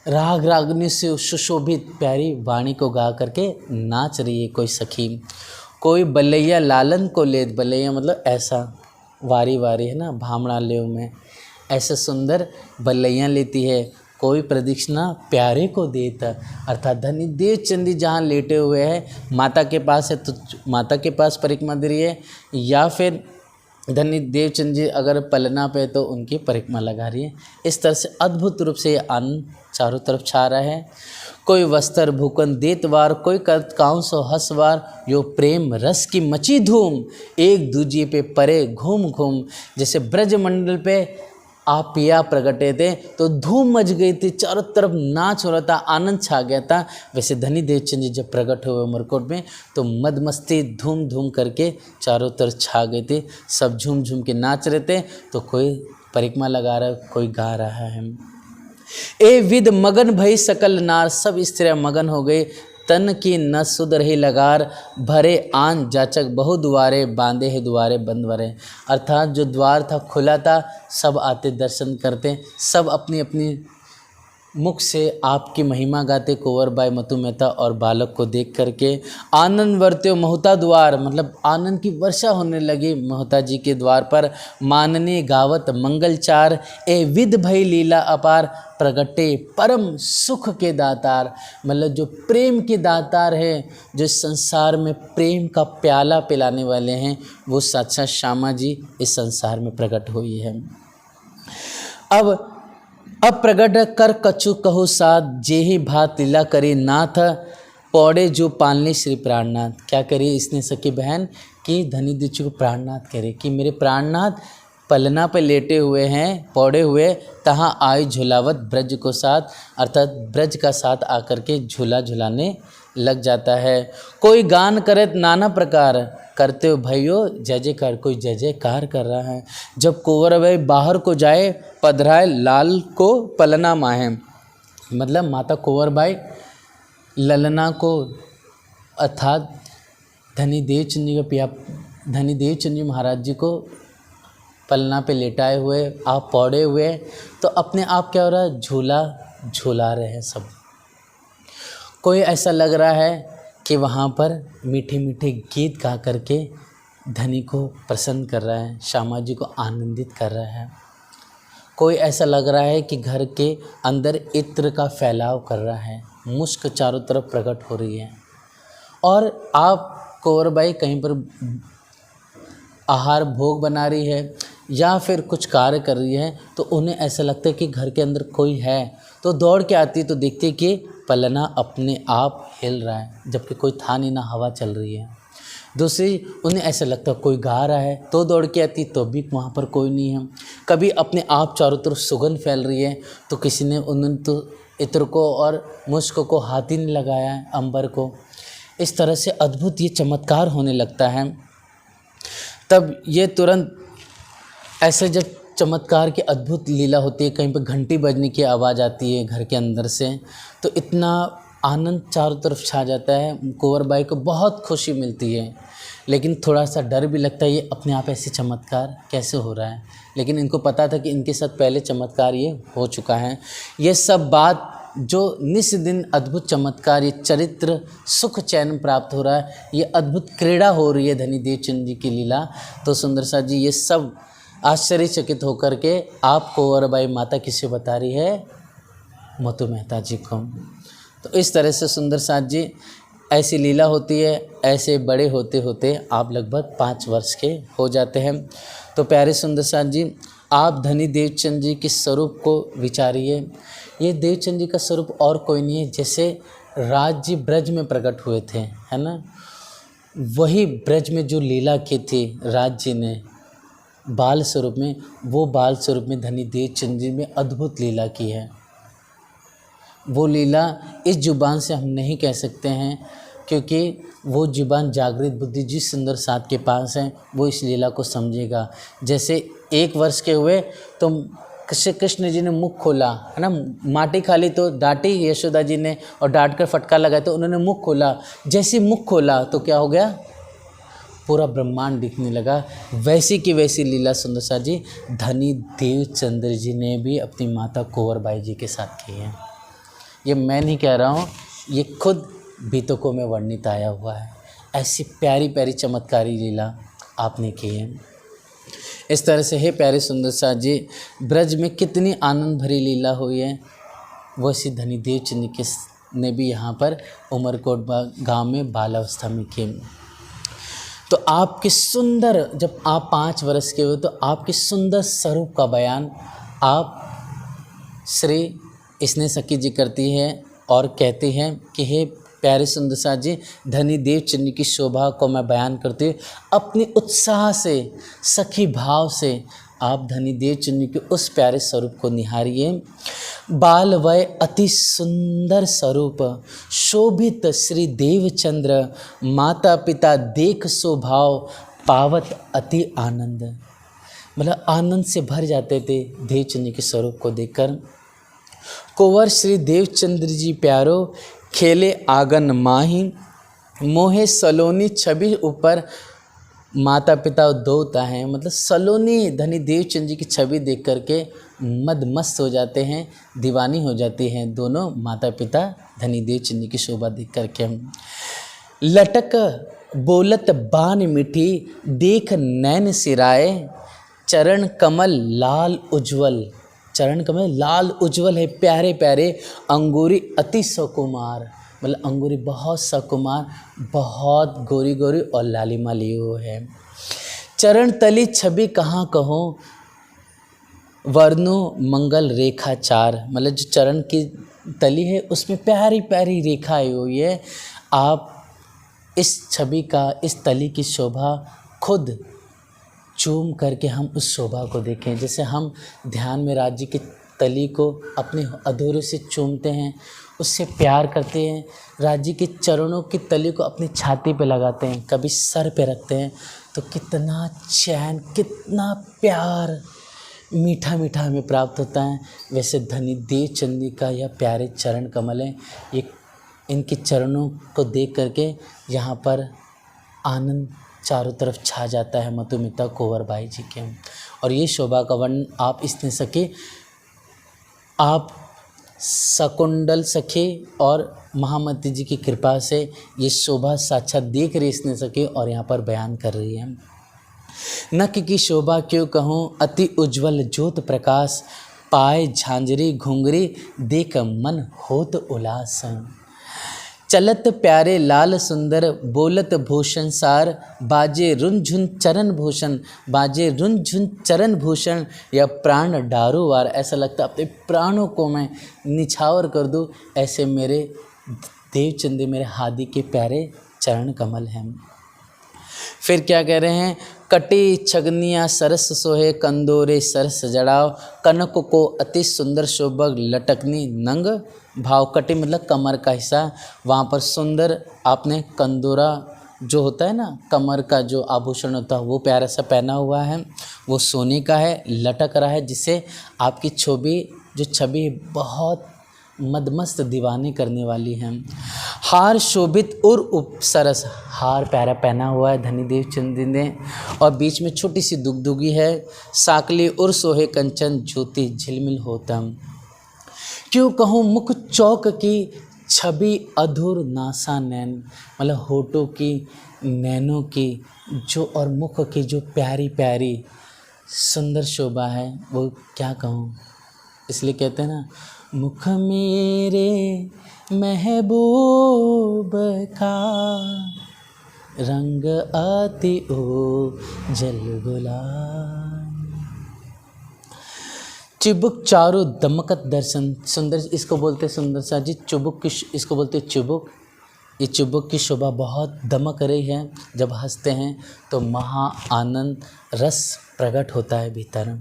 राग रागनी से सुशोभित प्यारी वाणी को गा करके नाच रही है कोई सखी। कोई बलैया लालन को लेत, बलैया मतलब ऐसा वारी वारी है ना, भामड़ा लेव में ऐसे सुंदर बलैया लेती है। कोई प्रदक्षिणा प्यारे को देता, अर्थात धनी देवचंद जी जहाँ लेटे हुए हैं माता के पास है तो माता के पास परिक्रमा दे रही है, या फिर धनी देवचंद जी अगर पलना पे तो उनकी परिक्रमा लगा रही है। इस तरह से अद्भुत रूप से ये आनंद चारों तरफ छा रहा है। कोई वस्त्र भूकन देतवार, कोई करत कांसो हसवार, यो प्रेम रस की मची धूम, एक दूजे पे परे घूम घूम। जैसे ब्रजमंडल पे आप पिया प्रगटे थे तो धूम मच गई थी, चारों तरफ नाच हो रहा था, आनंद छा गया था। वैसे धनी देवचंद जी जब प्रकट हुए उमरकोट में तो मदमस्ती धूम धूम करके चारों तरफ छा गई थी, सब झूम झूम के नाच रहे थे। तो कोई परिक्रमा लगा रहा है, कोई गा रहा है। ए विद मगन भई सकल नार, सब स्त्रियाँ मगन हो गई। तन की न सुधरही लगार, भरे आन जाचक बहु द्वारे, बांधे है द्वारे बंद भरे। अर्थात जो द्वार था खुला था, सब आते दर्शन करते, सब अपनी अपनी मुख से आपकी महिमा गाते कुंवर बाई मतु मेहता और बालक को देख करके। आनंद वर्त्यो महुता द्वार, मतलब आनंद की वर्षा होने लगी महुता जी के द्वार पर। माननी गावत मंगलचार, ए विध भई लीला अपार, प्रगटे परम सुख के दातार। मतलब जो प्रेम के दातार है, जो संसार में प्रेम का प्याला पिलाने वाले हैं, वो साक्षात श्यामा जी इस संसार में प्रकट हुई है। अब प्रगट कर कछु कहु साथ, जेहि भात लीला करी नाथ, पौड़े जो पालने श्री प्राणनाथ। क्या करिए इसने सखी बहन कि धनी दीक्षु को प्राणनाथ करे कि मेरे प्राणनाथ पलना पे लेटे हुए हैं, पौड़े हुए, तहाँ आयु झुलावत ब्रज को साथ, अर्थात ब्रज का साथ आकर के झूला झुलाने लग जाता है। कोई गान करे नाना प्रकार, करते हो भाइयों जय जयकार, कोई जय जयकार कर रहा है। जब कुंवर भाई बाहर को जाए, पधराए लाल को पलना माहे, मतलब माता कुंवर बाई ललना को अर्थात धनी देवचंद जी का पिया धनी देवचंद जी महाराज जी को पलना पे लेटाए हुए आप पौड़े हुए, तो अपने आप क्या हो रहा है, झूला झूला रहे हैं सब। कोई ऐसा लग रहा है कि वहाँ पर मीठे मीठे गीत गा करके धनी को प्रसन्न कर रहा है, श्यामा जी को आनंदित कर रहा है। कोई ऐसा लग रहा है कि घर के अंदर इत्र का फैलाव कर रहा है, मुश्क चारों तरफ प्रकट हो रही है। और आप कुंवर बाई कहीं पर आहार भोग बना रही है या फिर कुछ कार्य कर रही है, तो उन्हें ऐसा लगता है कि घर के अंदर कोई है, तो दौड़ के आती है तो देखती है कि पलना अपने आप हिल रहा है, जबकि कोई था नहीं, ना हवा चल रही है। दूसरी, उन्हें ऐसा लगता है कोई गा रहा है, तो दौड़ के आती तो भी वहाँ पर कोई नहीं है। कभी अपने आप चारों तरफ सुगंध फैल रही है, तो किसी ने उन्होंने तो इत्र को और मुश्क को हाथ ही नहीं लगाया है, अंबर को। इस तरह से अद्भुत ये चमत्कार होने लगता है। तब ये तुरंत ऐसे जब चमत्कार की अद्भुत लीला होती है, कहीं पर घंटी बजने की आवाज़ आती है घर के अंदर से, तो इतना आनंद चारों तरफ छा जाता है। कुंवर बाई को बहुत खुशी मिलती है, लेकिन थोड़ा सा डर भी लगता है, ये अपने आप ऐसे चमत्कार कैसे हो रहा है। लेकिन इनको पता था कि इनके साथ पहले चमत्कार ये हो चुका है। ये सब बात जो निस दिन अद्भुत चमत्कार, ये चरित्र सुख चैन प्राप्त हो रहा है, ये अद्भुत क्रीड़ा हो रही है धनी देवचंद जी की लीला। तो सुंदर सा जी ये सब आश्चर्यचकित होकर के आप कुंवर बाई माता किसे बता रही है, मतु मेहता जी को। तो इस तरह से सुंदर साथ जी ऐसी लीला होती है। ऐसे बड़े होते होते आप लगभग 5 वर्ष के हो जाते हैं। तो प्यारे सुंदर साथ जी, आप धनी देवचंद जी के स्वरूप को विचारिए। ये देवचंद जी का स्वरूप और कोई नहीं है, जैसे राज जी ब्रज में प्रकट हुए थे, है ना, वही ब्रज में जो लीला की थी राज जी ने बाल स्वरूप में, वो बाल स्वरूप में धनी देवचंद जी में अद्भुत लीला की है। वो लीला इस जुबान से हम नहीं कह सकते हैं, क्योंकि वो जुबान जागृत बुद्धि जिस सुंदर साथ के पास है वो इस लीला को समझेगा। जैसे 1 वर्ष के हुए तो श्री कृष्ण जी ने मुख खोला, है ना, माटी खाली तो डांटी यशोदा जी ने, और डांट कर फटकार लगाया तो उन्होंने मुख खोला। जैसे मुख खोला तो क्या हो गया, पूरा ब्रह्मांड दिखने लगा। वैसी की वैसी लीला सुंदर सा जी धनी देवचंद्र जी ने भी अपनी माता कुंवर बाई जी के साथ की है। ये मैं नहीं कह रहा हूँ, ये खुद बीतकों में वर्णित आया हुआ है। ऐसी प्यारी प्यारी चमत्कारी लीला आपने की है। इस तरह से हे प्यारे सुंदर साथ जी, ब्रज में कितनी आनंद भरी लीला हुई है, वैसी धनीदेव चंद ने भी यहाँ पर उमरकोट गांव में बालावस्था में की। तो आपके सुंदर, जब आप 5 वर्ष के हो तो आपके सुंदर स्वरूप का बयान आप श्री स्नेह सखी जी करती है और कहती हैं कि हे प्यारे सुंदर साथ जी, धनीदेव चंद की शोभा को मैं बयान करती हूँ अपनी उत्साह से, सखी भाव से। आप धनीदेव चंद के उस प्यारे स्वरूप को निहारिए। बाल वय अति सुंदर स्वरूप, शोभित श्री देवचंद्र, माता पिता देख स्वभाव, पावत अति आनंद। मतलब आनंद से भर जाते थे देवचंद के स्वरूप को देखकर। कुंवर श्री देवचंद्र जी प्यारो, खेले आंगन माही, मोहे सलोनी छवि ऊपर, माता पिता दोता हैं। मतलब सलोनी धनीदेव चंद जी की छवि देख करके मदमस्त हो जाते हैं, दीवानी हो जाती हैं दोनों माता पिता धनीदेव चंद जी की शोभा देख करके। लटक बोलत बान मीठी, देख नैन सिराए, चरण कमल लाल उज्ज्वल। चरण कमल लाल उज्ज्वल है, प्यारे प्यारे, अंगूरी अति सुकुमार। मतलब अंगूरी बहुत सकुमार, बहुत गोरी गोरी और लालिमा लिए हुए है। चरण तली छवि कहाँ कहूँ, वर्णो मंगल रेखा चार। मतलब जो चरण की तली है उसमें प्यारी प्यारी रेखा आई हुई है। आप इस छवि का, इस तली की शोभा खुद चूम करके हम उस शोभा को देखें। जैसे हम ध्यान में राज्य की तली को अपने अधूरे से चूमते हैं, उससे प्यार करते हैं, राज्य के चरणों की तली को अपनी छाती पे लगाते हैं, कभी सर पे रखते हैं, तो कितना चैन, कितना प्यार, मीठा मीठा हमें प्राप्त होता है। वैसे धनीदेव चंद का यह प्यारे चरण कमल हैं, ये इनके चरणों को देख करके यहाँ पर आनंद चारों तरफ छा जाता है मधुमिता कुंवर बाई जी के। और ये शोभा का वर्णन आप इसने सके, आप शकुंडल सखी और महामती जी की कृपा से ये शोभा साक्षात देख रही इसने सके और यहाँ पर बयान कर रही है। नक की शोभा क्यों कहूँ, अति उज्ज्वल ज्योत प्रकाश, पाए झांझरी घुंघरी, देख मन होत उल्लास। चलत प्यारे लाल सुंदर, बोलत भूषण सार, बाजे रुनझुन चरण भूषण, बाजे रुनझुन चरण भूषण, या प्राण डारू वार। ऐसा लगता है अपने प्राणों को मैं निछावर कर दूं, ऐसे मेरे देवचंद, मेरे हादी के प्यारे चरण कमल हैं। फिर क्या कह रहे हैं, कटी छगनिया सरस सोहे, कंदोरे सरस जड़ाव, कनक को अति सुंदर शोभक, लटकनी नंग भाव। कटी मतलब कमर का हिस्सा, वहाँ पर सुंदर आपने कंदोरा जो होता है ना, कमर का जो आभूषण होता है वो प्यारा सा पहना हुआ है, वो सोने का है, लटक रहा है, जिससे आपकी छवि बहुत मदमस्त दीवाने करने वाली हैं। हार शोभित और उपसरस, हार प्यारा पहना हुआ है धनीदेव चंद ने, और बीच में छोटी सी दुगदुगी है। साकली और सोहे कंचन, ज्योति झिलमिल होता। क्यों कहूँ मुख चौक की, छवि अधूर नासा नैन। मतलब होठों की, नैनों की जो, और मुख की जो प्यारी प्यारी सुंदर शोभा है, वो क्या कहूँ। इसलिए कहते हैं ना, मुख मेरे महबूब का, रंग अति उज्जल गुलाल। चिबुक चारों दमकत दर्शन, सुंदर, इसको बोलते सुंदर सा जी चुबुक की, इसको बोलते चुबुक। ये चुबुक की शोभा बहुत दमक रही है, जब हंसते हैं तो महा आनंद रस प्रकट होता है भीतर।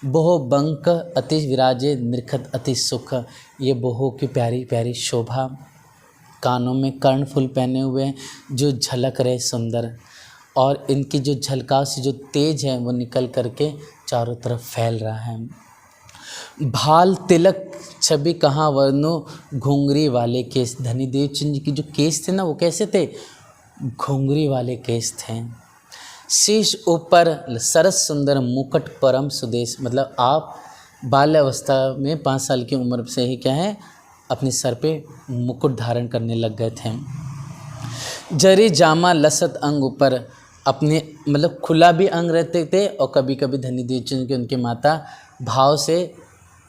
बोहो बंक अति विराजे, निरखत अति सुख। ये बोहो की प्यारी प्यारी शोभा, कानों में कर्णफूल पहने हुए हैं जो झलक रहे सुंदर, और इनकी जो झलकाव से जो तेज है वो निकल करके चारों तरफ फैल रहा है। भाल तिलक छवि कहाँ वर्णो, घुंघरी वाले केस। धनीदेव चंद की जो केस थे ना, वो कैसे थे, घुंघरी वाले केस थे। शीश ऊपर सरस सुंदर, मुकुट परम सुदेश। मतलब आप बाल्यावस्था में 5 साल की उम्र से ही क्या है, अपने सर पे मुकुट धारण करने लग गए थे। जरी जामा लसत अंग ऊपर, अपने मतलब खुला भी अंग रहते थे और कभी कभी धनी देवचंद के उनके माता भाव से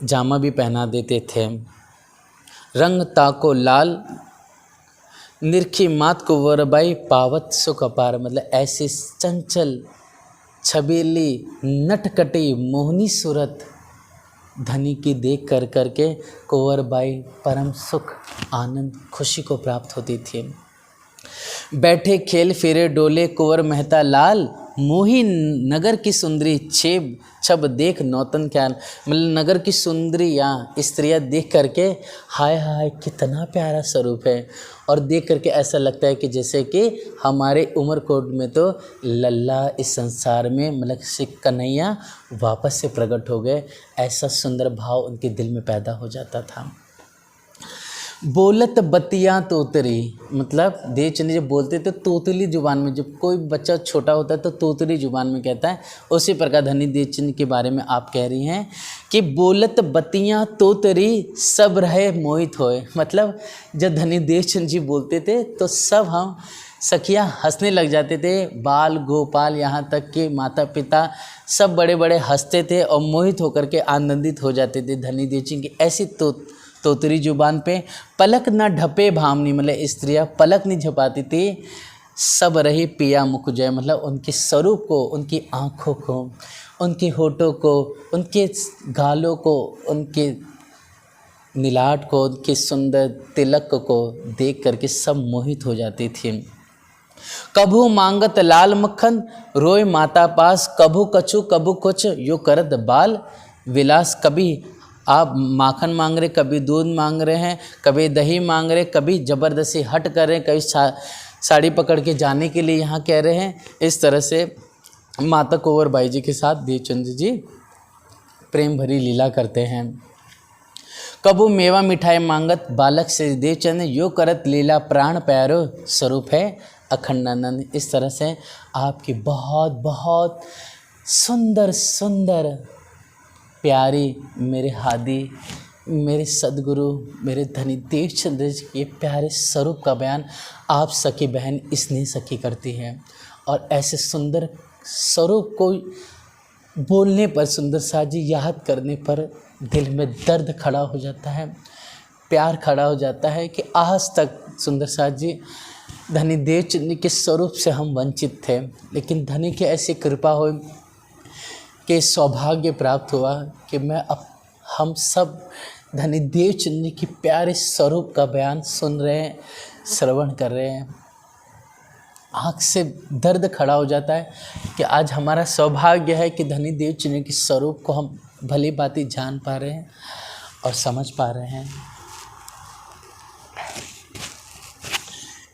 जामा भी पहना देते थे। रंग ताको लाल निरखी मात कुंवरबाई पावत सुख अपार, मतलब ऐसी चंचल छबीली नटकटी मोहनी सूरत धनी की देख कर करके कुंवरबाई परम सुख आनंद खुशी को प्राप्त होती थी। बैठे खेल फेरे डोले कुंवर मेहता लाल, मोही नगर की सुंदरी छेब छब देख नौतन ख्याल, मतलब नगर की सुंदरी या स्त्रियाँ देख करके हाय हाय कितना प्यारा स्वरूप है, और देख करके ऐसा लगता है कि जैसे कि हमारे उमरकोट में तो लल्ला इस संसार में मतलब से कन्हैया वापस से प्रकट हो गए, ऐसा सुंदर भाव उनके दिल में पैदा हो जाता था। बोलत बतिया तोतरी, मतलब देवचंद जब बोलते तो तोतली जुबान में, जब कोई बच्चा छोटा होता है तो तोतली जुबान में कहता है, उसी प्रकार धनी देवचंद के बारे में आप कह रही हैं कि बोलत बतिया तोतरी सब रहे मोहित होए, मतलब जब धनी देवचंद जी बोलते थे तो सब हम सखियाँ हंसने लग जाते थे, बाल गोपाल यहाँ तक कि माता पिता सब बड़े बड़े हंसते थे और मोहित होकर के आनंदित हो जाते थे धनी देवचंद की ऐसी तोतरी जुबान पे। पलक न ढपे भामनी, मतलब स्त्रियाँ पलक नहीं झपाती थी, सब रही पिया मुख जय, मतलब उनके स्वरूप को, उनकी आँखों को, उनके होठों को, उनके गालों को, उनके नीलाट को, उनके सुंदर तिलक को देख करके सब मोहित हो जाती थी। कभू मांगत लाल मक्खन रोय माता पास, कभू कछु कभू कुछ यो करत बाल विलास, कभी आप माखन मांग रहे, कभी दूध मांग रहे हैं, कभी दही मांग रहे, कभी ज़बरदस्ती हट कर रहे हैं, कभी साड़ी पकड़ के जाने के लिए यहाँ कह रहे हैं। इस तरह से माता कुंवरबाई जी के साथ देवचंद जी प्रेम भरी लीला करते हैं। कबू मेवा मिठाई मांगत बालक से देवचंद, यो करत लीला प्राण प्यारो स्वरूप है अखंडानंद। इस तरह से आपकी बहुत बहुत सुंदर सुंदर प्यारी मेरे हादी, मेरे सदगुरु, मेरे धनी देवचंद जी के प्यारे स्वरूप का बयान आप सखी बहन स्नेह सखी करती हैं, और ऐसे सुंदर स्वरूप को बोलने पर, सुंदर सा जी याद करने पर दिल में दर्द खड़ा हो जाता है, प्यार खड़ा हो जाता है कि आज तक सुंदर सा जी धनी देवचंद जी के स्वरूप से हम वंचित थे, लेकिन धनी की ऐसी कृपा हो कि सौभाग्य प्राप्त हुआ कि हम सब धनी देवचंद जी की प्यारे स्वरूप का बयान सुन रहे हैं, श्रवण कर रहे हैं। आँख से दर्द खड़ा हो जाता है कि आज हमारा सौभाग्य है कि धनी देवचंद जी के स्वरूप को हम भली भांति जान पा रहे हैं और समझ पा रहे हैं।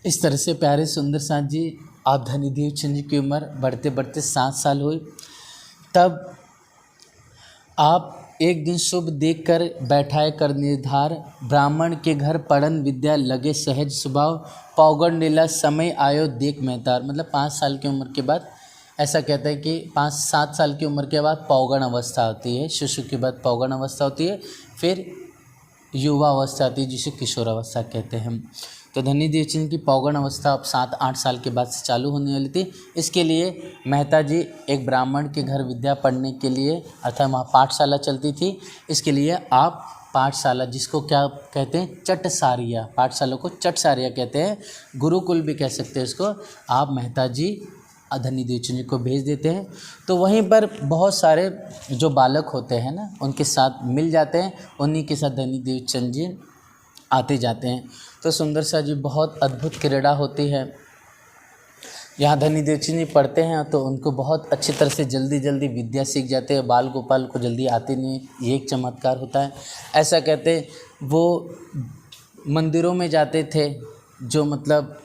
इस तरह से प्यारे सुंदर साथ जी, आप धनी देवचंद जी की उम्र बढ़ते बढ़ते 7 साल हुई, तब आप एक दिन शुभ देखकर बैठाए कर निर्धार, ब्राह्मण के घर पढ़न विद्या लगे सहज स्वभाव, पौगड़ नीला समय आयो देख महतार, मतलब 5 साल की उम्र के बाद, ऐसा कहता है कि 5-7 साल की उम्र के बाद पौगड़ अवस्था होती है, शिशु के बाद पौगड़ अवस्था होती है, फिर युवा अवस्था आती है जिसे किशोर अवस्था कहते हैं। तो धनी देवचंद की पौगड़ अवस्था अब 7-8 साल के बाद से चालू होने वाली थी। इसके लिए मेहता जी एक ब्राह्मण के घर विद्या पढ़ने के लिए, अर्थात वहाँ पाठशाला चलती थी, इसके लिए आप पाठशाला, जिसको क्या कहते हैं चटसारिया, पाठशाला को चटसारिया कहते हैं, गुरुकुल भी कह सकते हैं इसको, आप मेहता जी धनी देवचंद जी को भेज देते हैं। तो वहीं पर बहुत सारे जो बालक होते हैं ना, उनके साथ मिल जाते हैं, उन्हीं के साथ धनी देवचंद जी आते जाते हैं। तो सुंदर सा जी बहुत अद्भुत क्रीड़ा होती है। यहाँ धनी देवचंद जी पढ़ते हैं तो उनको बहुत अच्छी तरह से जल्दी जल्दी विद्या सीख जाते हैं, बाल गोपाल को जल्दी आती नहीं, ये एक चमत्कार होता है। ऐसा कहते वो मंदिरों में जाते थे, जो मतलब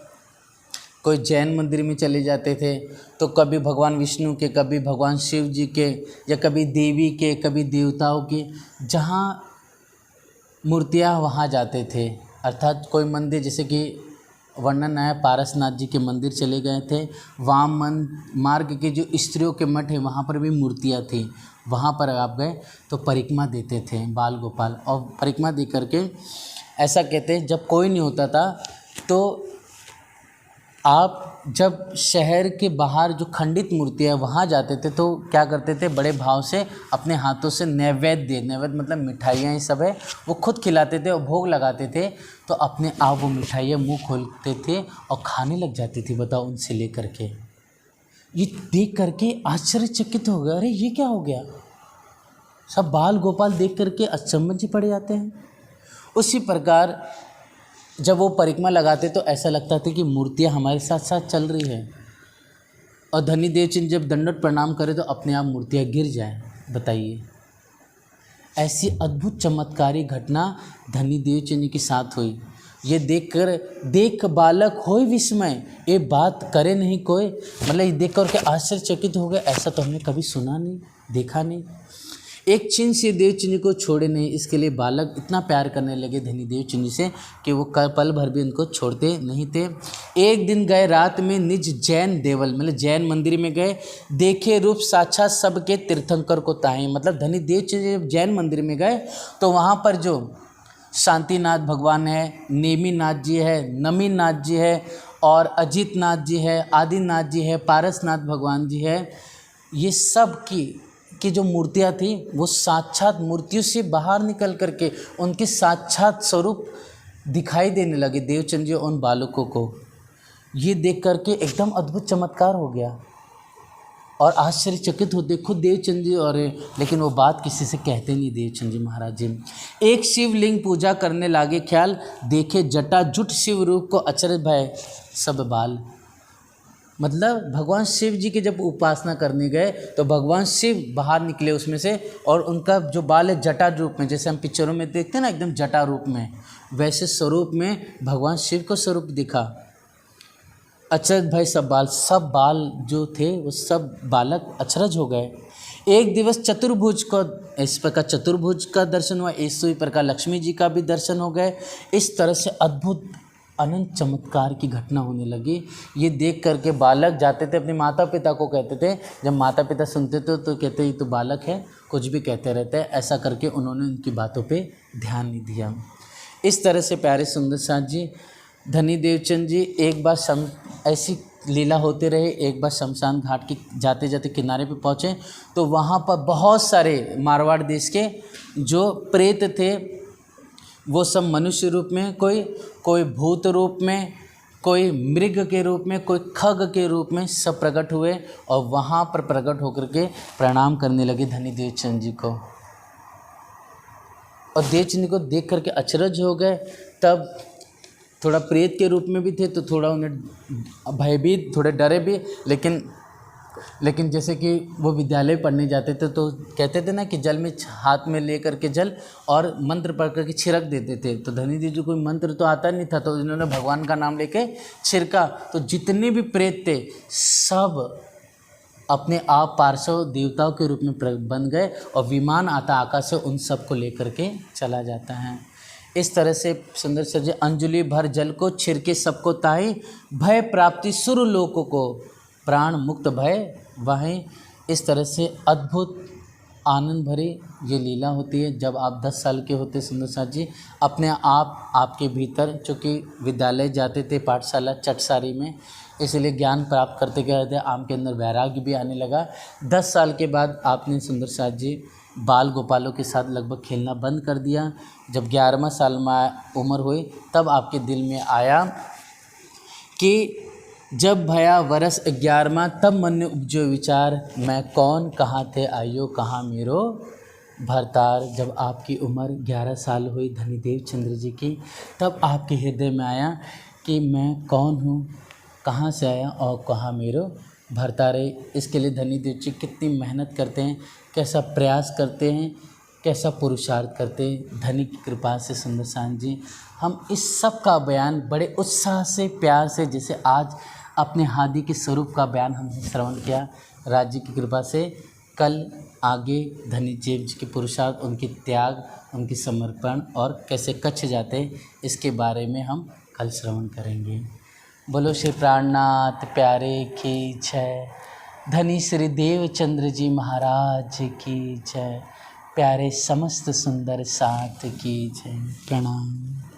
कोई जैन मंदिर में चले जाते थे तो कभी भगवान विष्णु के, कभी भगवान शिव जी के, या कभी देवी के, कभी देवताओं के, जहाँ मूर्तियाँ वहाँ जाते थे। अर्थात कोई मंदिर, जैसे कि वर्णन है पारसनाथ जी के मंदिर चले गए थे, वाम मार्ग के जो स्त्रियों के मठ है वहाँ पर भी मूर्तियाँ थी, वहाँ पर आप गए तो परिक्रमा देते थे बाल गोपाल, और परिक्रमा दे करके ऐसा कहते हैं जब कोई नहीं होता था तो आप जब शहर के बाहर जो खंडित मूर्तियाँ वहाँ जाते थे तो क्या करते थे, बड़े भाव से अपने हाथों से नैवेद्य मतलब मिठाइयाँ ये सब है वो खुद खिलाते थे और भोग लगाते थे। तो अपने आप वो मिठाइयाँ मुंह खोलते थे और खाने लग जाती थी, बताओ, उनसे ले करके। ये देख करके आश्चर्यचकित हो गया, अरे ये क्या हो गया। सब बाल गोपाल देख करके अचंभन से पड़ जाते हैं। उसी प्रकार जब वो परिक्रमा लगाते तो ऐसा लगता था कि मूर्तियाँ हमारे साथ साथ चल रही है। और धनी देवचंद जब दंडवत प्रणाम करे तो अपने आप मूर्तियाँ गिर जाएं। बताइए, ऐसी अद्भुत चमत्कारी घटना धनी देवचंद के साथ हुई। ये देख बालक होय विस्मय, ये बात करे नहीं कोई। मतलब ये देख कर के आश्चर्यचकित हो गए, ऐसा तो हमने कभी सुना नहीं, देखा नहीं। एक चिन्ह से देवचंद को छोड़े नहीं, इसके लिए बालक इतना प्यार करने लगे धनी देवचंद से कि वो पल भर भी उनको छोड़ते नहीं थे। एक दिन गए रात में निज जैन देवल, मतलब जैन मंदिर में गए, देखे रूप साक्षात सबके तीर्थंकर को ताहे। मतलब धनी देवचंद जब जैन मंदिर में गए तो वहाँ पर जो शांतिनाथ भगवान है, नेमिनाथ जी है, नमीनाथ जी है और अजितनाथ जी है, आदिनाथ जी है, पारसनाथ भगवान जी है, ये सब की जो मूर्तियाँ थी वो साक्षात मूर्तियों से बाहर निकल करके उनके साक्षात स्वरूप दिखाई देने लगे देवचंद जी उन बालकों को। ये देख करके एकदम अद्भुत चमत्कार हो गया और आश्चर्यचकित होते खुद देवचंद जी। और लेकिन वो बात किसी से कहते नहीं देवचंद जी महाराज जी। एक शिवलिंग पूजा करने लागे ख्याल, देखे जटा जुट शिव रूप को अचरज भय सब बाल। मतलब भगवान शिव जी के जब उपासना करने गए तो भगवान शिव बाहर निकले उसमें से, और उनका जो बाल है जटा रूप में, जैसे हम पिक्चरों में देखते हैं ना एकदम जटा रूप में, वैसे स्वरूप में भगवान शिव को स्वरूप दिखा। अचरज भाई सब बाल जो थे वो सब बालक अचरज हो गए। एक दिवस चतुर्भुज को इस प्रकार चतुर्भुज का दर्शन हुआ, इसी प्रकार लक्ष्मी जी का भी दर्शन हो गए। इस तरह से अद्भुत अनंत चमत्कार की घटना होने लगी। ये देख करके बालक जाते थे अपने माता पिता को कहते थे, जब माता पिता सुनते थे तो कहते ये तो बालक है, कुछ भी कहते रहते हैं। ऐसा करके उन्होंने उनकी बातों पे ध्यान नहीं दिया। इस तरह से प्यारे सुंदर साथ जी, धनी देवचंद जी एक बार ऐसी लीला होते रहे। एक बार शमशान घाट के जाते जाते किनारे पे पहुँचे तो वहाँ पर बहुत सारे मारवाड़ देश के जो प्रेत थे वो सब मनुष्य रूप में, कोई भूत रूप में, कोई मृग के रूप में, कोई खग के रूप में सब प्रकट हुए और वहाँ पर प्रकट होकर के प्रणाम करने लगे धनी देवचंद जी को। और देवचंद को देख करके अचरज हो गए। तब थोड़ा प्रेत के रूप में भी थे तो थोड़ा उन्हें भयभीत, थोड़े डरे भी, लेकिन जैसे कि वो विद्यालय पढ़ने जाते थे तो कहते थे ना कि जल में हाथ में ले करके जल और मंत्र पढ़ करके छिड़क देते थे। तो धनी जी को कोई मंत्र तो आता नहीं था तो इन्होंने भगवान का नाम लेके छिड़का तो जितने भी प्रेत थे सब अपने आप पार्श्व देवताओं के रूप में बन गए और विमान आता आकाश से उन सब को लेकर के चला जाता है। इस तरह से सुंदर सजे अंजलि भर जल को छिड़के सबको ताई, भय प्राप्ति सुर लोकों को प्राण मुक्त भय वहीं। इस तरह से अद्भुत आनंद भरी ये लीला होती है। जब आप 10 साल के होते सुंदर साथ जी, अपने आप आपके भीतर, चूँकि विद्यालय जाते थे पाठशाला चटसारी में, इसलिए ज्ञान प्राप्त करते गए थे, आपके अंदर वैराग्य भी आने लगा। 10 साल के बाद आपने सुंदर साथ जी बाल गोपालों के साथ लगभग खेलना बंद कर दिया। जब 11वां साल में उम्र हुई तब आपके दिल में आया कि जब भया वर्ष 11वां तब मन में उपजो विचार, मैं कौन कहाँ थे आइयो कहाँ मेरो भरतार। जब आपकी उम्र 11 साल हुई धनी देवचंद्र जी की, तब आपके हृदय में आया कि मैं कौन हूँ, कहाँ से आया और कहाँ मेरो भरतार है। इसके लिए धनी देव जी कितनी मेहनत करते हैं, कैसा प्रयास करते हैं, कैसा पुरुषार्थ करते हैं। धनी की कृपा से सुंदर साथ जी हम इस सब का बयान बड़े उत्साह से, प्यार से, जैसे आज अपने हादी के स्वरूप का बयान हमने श्रवण किया, राज्य की कृपा से कल आगे धनी देव जी के पुरुषार्थ, उनके त्याग, उनकी समर्पण और कैसे कच्छ जाते इसके बारे में हम कल श्रवण करेंगे। बोलो श्री प्राणनाथ प्यारे की जय। धनी श्री देवचंद्र जी महाराज की जय। प्यारे समस्त सुंदर साथ की जय। प्रणाम।